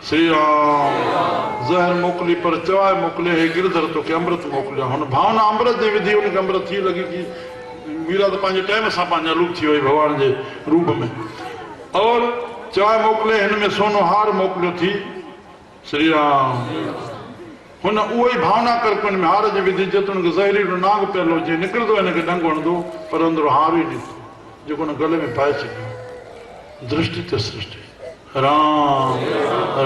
श्री राम ज़हर मोकिली, पर चवाए मोकिले हे गिरधर तोखे अमृत मोकिलिया। हुन भावना अमृत जी विधी, हुनखे अमृत थी लॻी कि मीरा त पंहिंजे टाइम सां पंहिंजा रूप थी वई भॻवान जे रूप में। और चवाए मोकिले हिन में सोनो हार मोकिलियो थी श्री राम। हुन उहो ई भावना कर हुन में हार जी विधी, जेतिरो हुनखे ज़हरीलो नाग पियल हुजे निकिरंदो, हिनखे डंग हणंदो, पर अंदरो हार ई ॾिठो जेको हुन गले में पाए छॾियो। दृष्टि ते सृष्टि। राम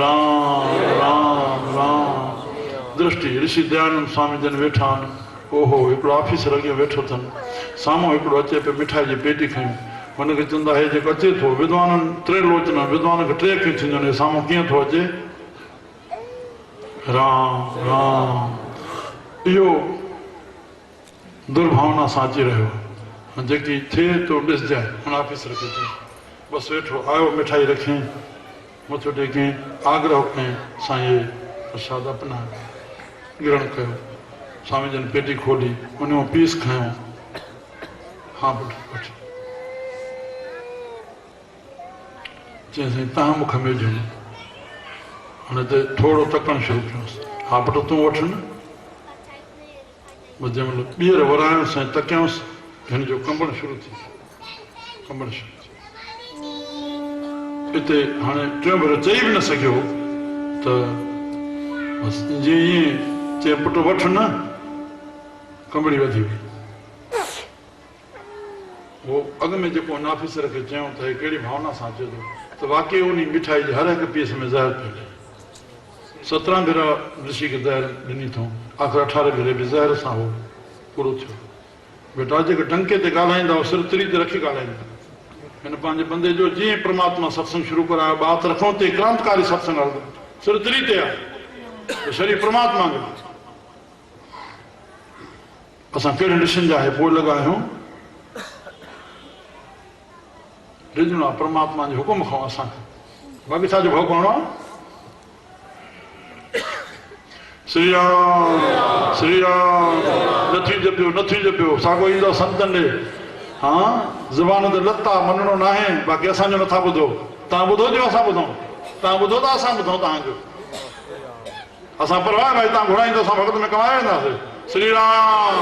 राम राम राम दृष्टि। ऋषि दयानंद स्वामी जन वेठा आहिनि। ओहो हिकिड़ो ऑफिसर अॻियां वेठो अथनि, साम्हूं हिकिड़ो अचे पियो मिठाई जी पेटी खयूं। हुनखे चवंदा हे जेको अचे थो, विद्वाननि टे लोचना, विद्वान खे टे अखियूं थींदियूं आहिनि, साम्हूं कीअं थो अचे। राम राम इहो दुर्भावना सां अची रहियो। जेकी थिए तो ॾिसजांइ। हुन ऑफिसर खे चई बसि वेठो आयो, मिठाई रखियईं, मथो टेकियईं, आग्रह कयईं साईं प्रसाद अपना ग्रहण कयो। स्वामी जन पेटी खोली, उन पीस खयों। हा पुटु वठि। चई साईं तव्हां मूंखे वेझो। हुन ते थोरो तकणु शुरू कयोसि। हा पुटु तूं वठि न। बसि जंहिंमहिल ॿीहर वरायोसि ऐं तकियोसि, हिन जो कंबण शुरू थी, कंबण शुरू थी। हिते हाणे टियों भेरो चई बि न सघियो त बसि जीअं ईअं चए पुटु वठि न, कंबड़ी वधी वई। उहो अॻ में जेको हुन ऑफिसर खे चयूं त हे कहिड़ी भावना सां अचे थो, त वाक़ई उन मिठाई जे हर हिकु पीस में ज़हर पियो लॻे। 17 भेरा ऋषि खे ज़हर ॾिनी अथऊं, आख़िर 18 भेरे बि ज़हर सां उहो पूरो थियो। बेटा जेके टंके ते ॻाल्हाईंदा हो सिर तिरी ते रखी ॻाल्हाईंदा। हिन पंहिंजे बंदे जो जीअं परमात्मा सत्संग शुरू करायो, बात रखूं ते क्रांतिकारी सत्संग हलंदो, सिर तिरी ते आहे, शरीर परमात्मा जो। असां कहिड़े ऋषिनि जा हे पोइ लॻा आहियूं, रिझणो आहे परमात्मा जे हुकुम खां असांखे। बाक़ी छाजो भउ करणो आहे। श्री राम श्री राम नथी जपियो, नथी जपियो, साॻियो ईंदो संतनि ॾे। हा ज़ुबान ते लता मञणो न आहे, बाक़ी असांजो नथा ॿुधो। तव्हां ॿुधो जो असां ॿुधूं, तव्हां ॿुधो त असां ॿुधूं तव्हांजो। असां परवाह भाई तव्हां घुराईंदो, असां वक़्त में कमाए वेंदासीं। श्री राम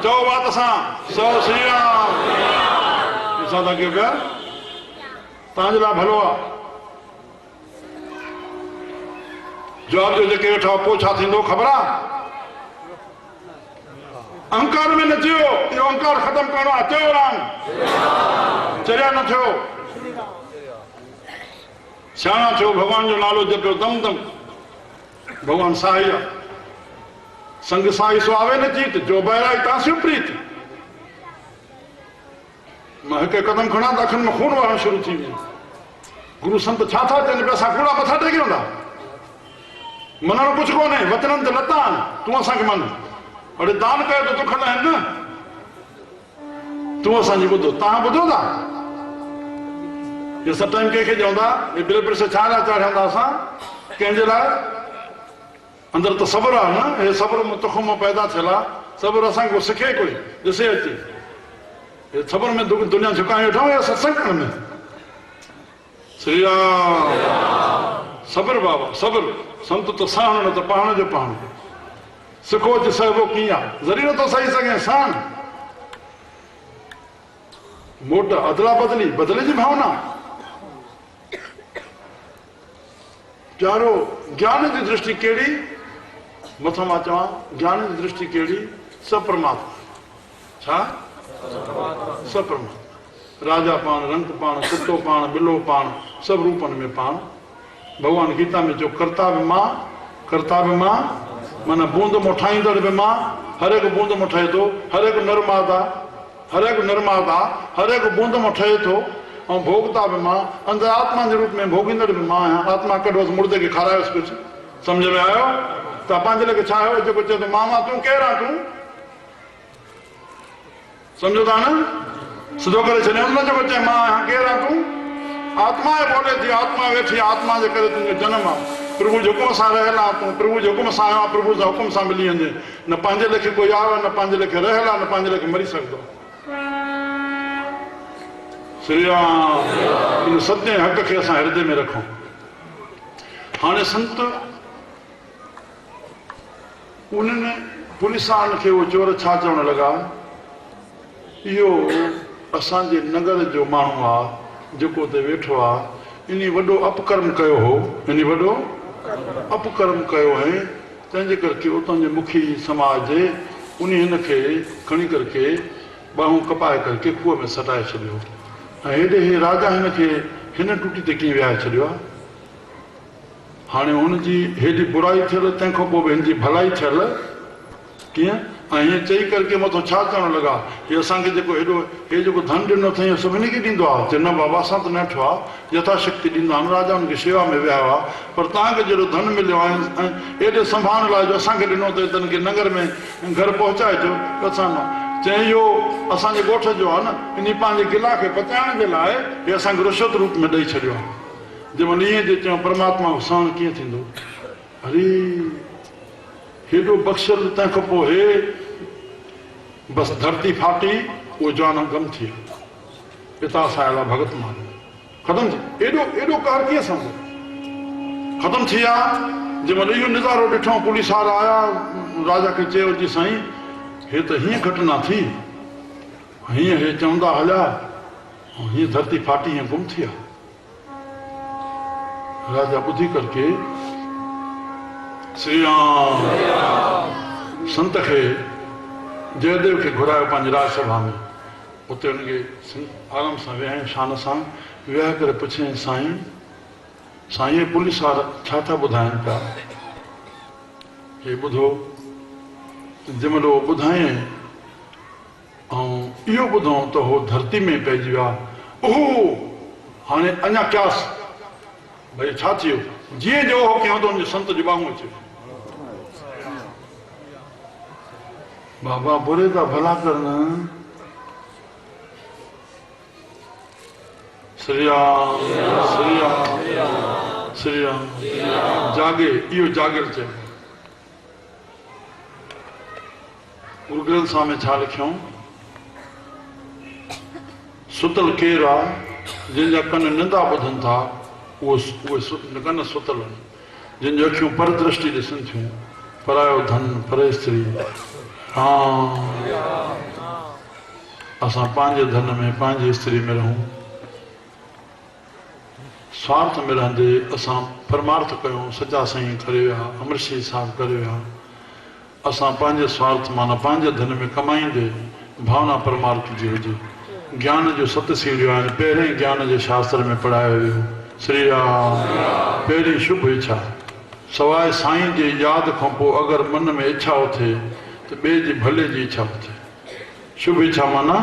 चओ बात सां, सौ श्री राम। ॾिसां था कयो पिया, तव्हांजे लाइ भलो आहे। जवाब जो जेके वेठा पोइ छा थींदो ख़बर आहे। अहंकार में न थियो, इहो अहंकार ख़तमु करणो आहे। चयो राम चरिया न थियो, सियाणा थियो, भॻवान जो नालो जपियो दम दम। भॻवान साई आहे, संग साई सो आवे न जीत, जो बहिराई तांसियो प्रीत। मां हिकु कदम खणा त अखियुनि में खून वारणु शुरू थी वेंदो। गुरु संत छा था चवनि पिया, असां कूड़ा मथा टेकी वेंदा। मनणु कुझु कोन्हे, वचननि ते लता आहिनि, तूं असांखे मन। अड़े दान कयो त दुख न आहिनि न, तूं असांजी ॿुधो। तव्हां ॿुधो था इहे सभु टाइम कंहिंखे चवंदा, हे बिल पिरस छा लाइ चाढ़ियंदा असां, कंहिंजे लाइ। अंदरि त सब्र आहे न, हे सब्र में तुख़ुम पैदा थियल आहे। सब्र असांखे को सिखे कोई, ॾिसे अचे। हे सब्र में दुनिया झुकाए वेठा या सत्संग करण में। श्री राम सब्र बाबा सब्र। संत तो सहण न त पाण जो पाण। सिखो च सहबो कीअं आहे, ज़री नथो सही सघे साण। मोट अदला बदली बदले जी भावना चारो ज्ञान की दृष्टि केड़ी मथो मां चवां ज्ञान की दृष्टि केड़ी सब परमात्मा छा सब परमात्मा राजा पाण रंग पाण कुत्तो पाण बिलो पाण सब रूपन में पाण भगवान गीता में जो करता भी मां माना बूंद मोठाईंदड़ भी मां हर एक बूंद मोठाए थो हर एक नरमादा हर एक बूंद मोठाए थो और भोगता भी मां अंदर आत्मा के रूप में भोगींदड़ भी मां आहियां आत्मा कढोसि मुर्दे के खारायोसि कुछ समझ में आयो त पंहिंजे लेखे छा आयो जेको चए थो मामा तूं केरु आहे तूं समझो था न सिधो करे छॾियो न जेको चए मां आहियां केरु आहे तूं आत्मा बोले थी आत्मा वेठी आत्मा जे करे तुंहिंजो जनम आहे प्रभु जे हुकुम सां रहियल आहे तूं प्रभु जे हुकुम सां आयो आहे प्रभु जे हुकुम सां मिली वञे न पंहिंजे लेखे कोई आयो न पंहिंजे लेखे रहियल आहे न पंहिंजे लेखे मरी सघंदो श्री राम इन सत्य हक़ खे असां हृदय में रखूं हाणे संत उन्हनि पुलिसान खे उहो चोर छा चवण लॻा इहो असांजे नगर जो माण्हू आहे जेको उते वेठो आहे इन वॾो अपकर्म कयो हो इन वॾो अपकर्म कयो है तंहिंजे करके उतां जे मुखी समाज उन हिन खे खणी करके ॿाहूं कपाए करके खूह में सटाए छॾियो ऐं हेॾे हे राजा हिन खे हिन टूटी ते कीअं विहाए छॾियो आहे हाणे हुनजी हेॾी बुराई थियल तंहिंखां पोइ बि हिन जी भलाई थियल कीअं ऐं हीअं चई करके मथो छा चवण लॻा हीअ असांखे जेको हेॾो हे जेको धन ॾिनो अथई सभिनी खे ॾींदो आहे चए न बाबा असां त न ठो आहे यथाशक्ति ॾींदा आहियूं राजा हुनखे शेवा में विया हुआ पर तव्हांखे जहिड़ो धन मिलियो आहे ऐं एॾे संभालण लाइ जो असांखे ॾिनो अथई त हिनखे नगर में घर पहुचाइजो असां न चई इहो असांजे ॻोठ जो आहे न इन पंहिंजे गिला खे पचाइण जे लाइ हे असांखे रुशवत रूप में ॾेई छॾियो आहे जंहिंमहिल ईअं जे चयूं परमात्मा साण कीअं थींदो अरे हेॾो बख़्शल तंहिंखां पोइ हे बसि धरती फाटी उहो जान गम थी पिता साहिल भगत मान ख़तमु थी एॾो कार कीअं सम्झो ख़तमु थी विया जंहिंमहिल इहो नज़ारो ॾिठो पुलिस वारा आया राजा खे चयो जी साईं हे त हीअं घटना थी हीअं हे चवंदा हलिया ऐं हीअं धरती फाटी हीअं गुम थी आहे राजा ॿुधी करके श्री राम संत खे जयदेव खे घुरायो पंहिंजी राजसभा में उते हुनखे आराम सां विहाईं शान सां विहाए करे पुछियईं साईं पुलिस वारा छा था ॿुधाइनि पिया हे ॿुधो जंहिंमहिल उहो ॿुधायईं ऐं इहो ॿुधो त उहो धरती में पइजी विया ओहो हाणे अञा क्यास भई छा थियो जीअं जो हो कयूं त हुनजे संत जी ॿाहूं अचे बाबा बुरे का भला करना श्री राम श्री राम श्री राम जागे इहो जागिर चए गुरु ग्रंथ साहिब में छा लिखियो सुतल केरु आहे जंहिंजा कन निंदा ॿुधनि था उहे कन सुतल आहिनि जिन जूं अखियूं पर दृष्टि ॾिसनि थियूं परायो धन परे स्त्री असां पंहिंजे धन में पंहिंजी स्त्री में रहूं स्वार्थ में रहंदे असां परमार्थ कयूं सचा साईं करे विया अमृतसी साहिब करे विया असां पंहिंजे स्वार्थ माना पंहिंजे धन में कमाईंदे भावना परमार्थ जी हुजे ज्ञान जो सत सीढ़ियूं आहिनि पहिरें ज्ञान जे शास्त्र में पढ़ायो वियो श्री राम पहिरीं शुभ इच्छा सवाइ साईं जे यादि खां पोइ अगरि मन में इच्छा उथे तो ॿिए जी भले जी इच्छा उथे शुभ इच्छा माना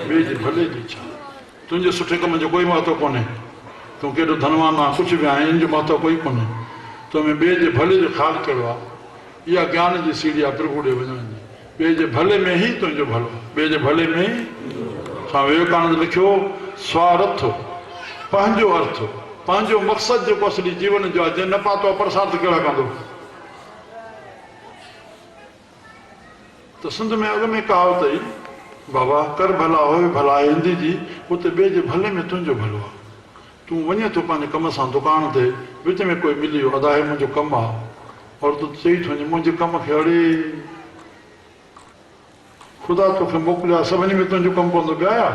ॿिए जी भले जी इच्छा तुंहिंजे सुठे कम जो कोई महत्व कोन्हे तूं केॾो धनवान आहे कुझु बि आहे इन जो महत्व कोई कोन्हे तोमें ॿिए जे भले जो ख़्यालु कहिड़ो आहे इहा ज्ञान जी सीढ़ी आहे प्रभु ॾे वञण जी ॿिए जे भले में ई तुंहिंजो भलो ॿिए जे भले में ई स्वामी विवेकानंद लिखियो स्वार्थ पंहिंजो अर्थ पंहिंजो मक़सदु जेको असली जीवन जो आहे जंहिं न पातो आहे प्रसाद कहिड़ा कंदो तो सिंध में अॻ में कहावत आई बाबा कर भला होए भला हिंदी जी उते ॿिए जे भले में तुंहिंजो भलो आहे तूं वञे थो पंहिंजे कम सां दुकान ते विच में कोई मिली वियो अदा मुंहिंजो कमु आहे और तूं चई थो वञे मुंहिंजे कम खे अड़े ख़ुदा तोखे मोकिलियो आहे सभिनी में तुंहिंजो कमु पवंदो ॿिया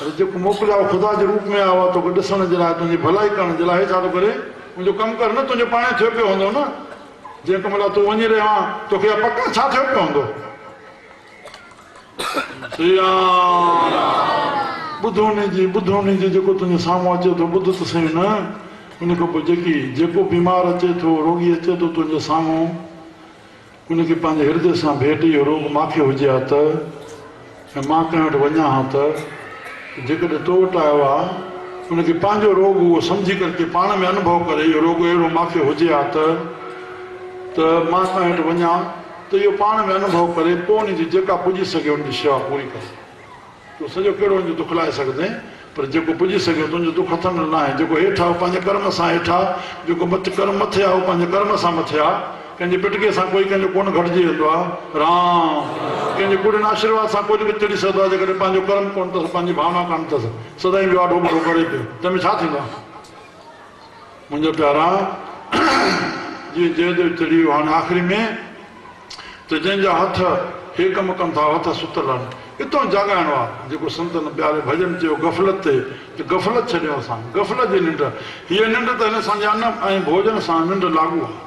अरे जेको मोकिलिया ख़ुदा जे रूप में आवा तो ॾिसण जे लाइ तुंहिंजी भलाई करण जे लाइ छा थो करे मुंहिंजो कमु कर न तुंहिंजो पाण थियो पियो हूंदो न जंहिं कम लाइ तूं वञी रहियो आहे तोखे पक छा थियो पियो हूंदो ॿुधोनी जी जेको तुंहिंजे साम्हूं अचे थो ॿुध त सही न उन खां पोइ जेको बीमार अचे थो रोगी अचे थो तुंहिंजे साम्हूं उनखे पंहिंजे हृदय सां भेट इहो रोग मूंखे हुजे हा त ऐं मां कंहिं वटि वञा हा त जेकॾहिं तो वटि आयो आहे उनखे पंहिंजो रोग उहो सम्झी करके पाण में अनुभव करे इहो रोग अहिड़ो मूंखे हुजे हा त मां कंहिं वटि वञा त इहो पाण में अनुभव करे पोइ उनजी जेका पुॼी सघे उनजी शेवा पूरी करे तूं सॼो कहिड़ो उनजो दुख लाहे सघंदे पर जेको पुॼी सघे तुंहिंजो दुख हथनि में न आहे जेको हेठि आहे पंहिंजे कर्म सां हेठि आहे जेको कर्म मथे आहे उहो पंहिंजे कर्म सां मथे आहे कंहिंजे पिटके सां कोई कंहिंजो कोन घटिजी वेंदो आहे राम कंहिंजे कुड़िन आशीर्वाद सां कोई चढ़ी सघंदो आहे जेकॾहिं पंहिंजो कर्म कोन अथसि पंहिंजी भावना कान अथसि सदाईं बि ॾाढो वॾो करे पियो तंहिंमें छा थींदो आहे मुंहिंजो प्यारा जीअं जयदेव चढ़ी वियो हाणे आख़िरी में त जंहिंजा हथ हे कमु कनि था हथ सुतल आहिनि हितां जाॻाइणो आहे जेको संतनि प्यारे भॼन चयो गफ़लत ते त गफ़लत छॾियो असां गफ़लत जी निंड हीअ निंड त हिन असांजे अन्न ऐं भोजन सां निंड लागू आहे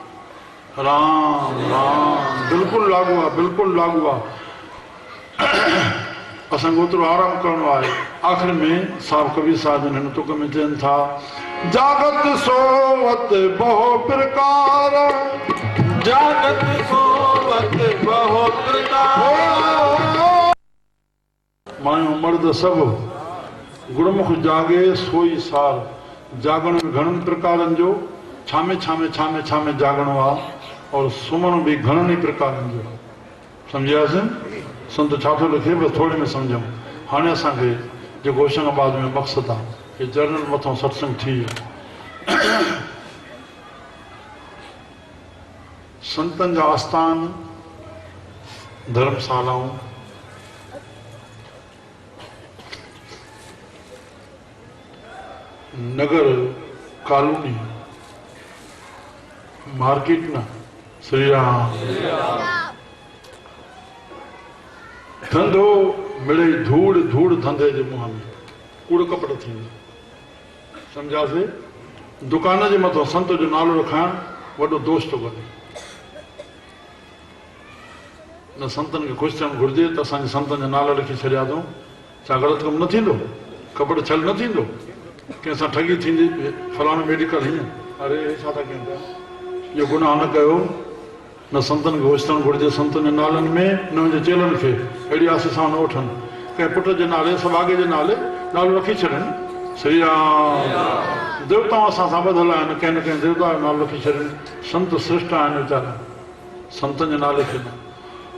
राम राम बिल्कुलु लागू आहे बिल्कुलु लागू आहे असांखे ओतिरो आराम करिणो आहे आख़िर में साहब कबीर साहिब हिन तुक में चवनि था जागत सोवत बहु प्रकार जागत सोवत बहु प्रकार मायूं मर्द सभु गुरमुख जागे सोई सार जागण में घणनि प्रकारनि जो छामे जागणो आहे और सुम्हण बि घणनि ई प्रकारनि जो सम्झियासीं संत छा थो लिखे बसि थोरे में सम्झूं हाणे असांखे जेको होशंगाबाद में मक़सदु आहे कि जर्नल मथां सत्संग थी वियो संतनि जा आस्थान धर्मशालाऊं नगर कॉलोनी मार्केट न श्री राम धंधो मिले धूड़ धंधे जे मुंहं में कूड़ कपड़ थींदो सम्झासीं दुकान जे मथां संत जो नालो रखाइण वॾो दोष थो करे न संतनि खे ख़ुशि थियणु घुरिजे त असांजे संतनि जा नाला लिखी छॾिया अथऊं छा ग़लति कमु न थींदो कपड़ छल न थींदो कंहिंसां ठगी थींदी फलाणो मेडिकल हीअं अरे छा था कयूं पिया इहो गुनाह न कयो न संतनि खे होश थियणु घुरिजे संतनि जे नालनि में न हुनजे चेलनि खे अहिड़ी आस सां न वठनि कंहिं पुट जे नाले सभागे जे नाले नालो रखी छॾनि श्री राम देवताऊं असां सां ॿधल आहिनि कंहिं न कंहिं देवता जो नालो रखी छॾनि संत श्रेष्ठ आहिनि वीचारा संतनि जे नाले खे न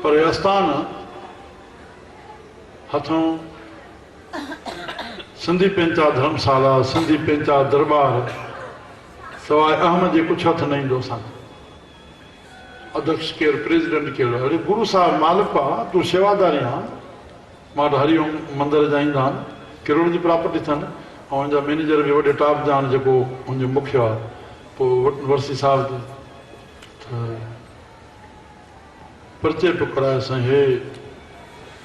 पर हे आस्थान हथों सिंधी पंहिंजा धर्मशाला सिंधी पंहिंजा दरबार सवाइ अहम जे कुझु हथ न ईंदो असांखे अध्यक्ष केरु प्रेसिडेंट कहिड़ो अरे गुरू साहिब मालिक आहे तूं शेवादारी आहे मां वटि हरिओम मंदर जा ईंदा आहिनि करोड़ जी प्रॉपर्टी अथनि ऐं हुनजा मैनेजर बि वॾे टॉप जा आहिनि जेको मुंहिंजो मुखियो आहे पोइ वर्सी साहिब त परिचय पियो कराए साईं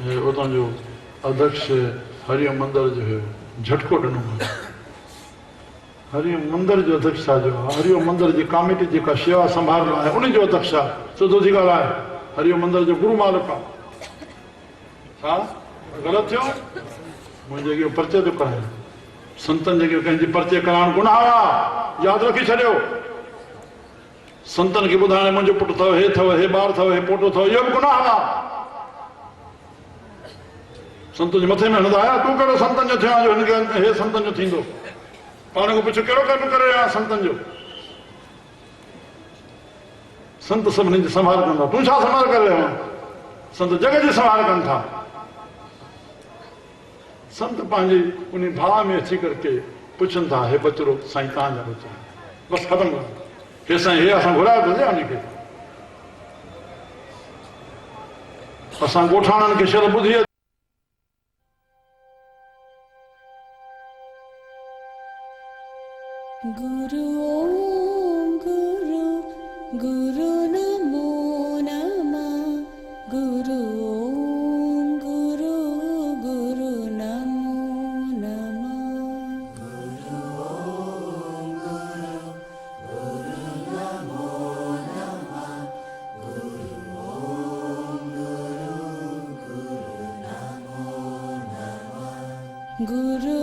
हे उतां जो अध्यक्ष हरिओम मंदर जो हुयो झटको ॾिनो हरिओम मंदर जो अध्यक्ष छा जो आहे हरिओम मंदर जी कमेटी जेका शेवा संभाल आहे उन जो अध्यक्ष आहे सिधो थी ॻाल्हाए हरिओम मंदर जो गुरू मालिक आहे छा ग़लति थियो मुंहिंजे इहो परिचय थो कराए संतनि जेके कंहिंजी परिचय कराइण गुनाह आहे यादि रखी छॾियो संतनि खे ॿुधाइण मुंहिंजो पुटु अथव हे अथव हे ॿार अथव हे पोटो अथव इहो बि गुनाह आहे संत जे मथे में हणंदा आया तूं कहिड़ो संतनि जो थियो आहे जो हिनखे हे संतनि जो थींदो पाण खां पुछो कहिड़ो कर्म करे रहिया संतनि जो संत सभिनी जी संभाल कंदा तूं छा संभाल करे रहियो आहीं संत जग जी संभाल कनि था संत पंहिंजी उन भाव में अची करके पुछनि था हे बचड़ो साईं तव्हांजा बच्चा बसि ख़तमु कयो हे साईं हे असां घुरायो थो उनखे असां ॻोठाणनि खे शर ॿुधी गुरु ओम गुरु गुरु नमो नमः गुरु ओम गुरु गुरु नमो गुरु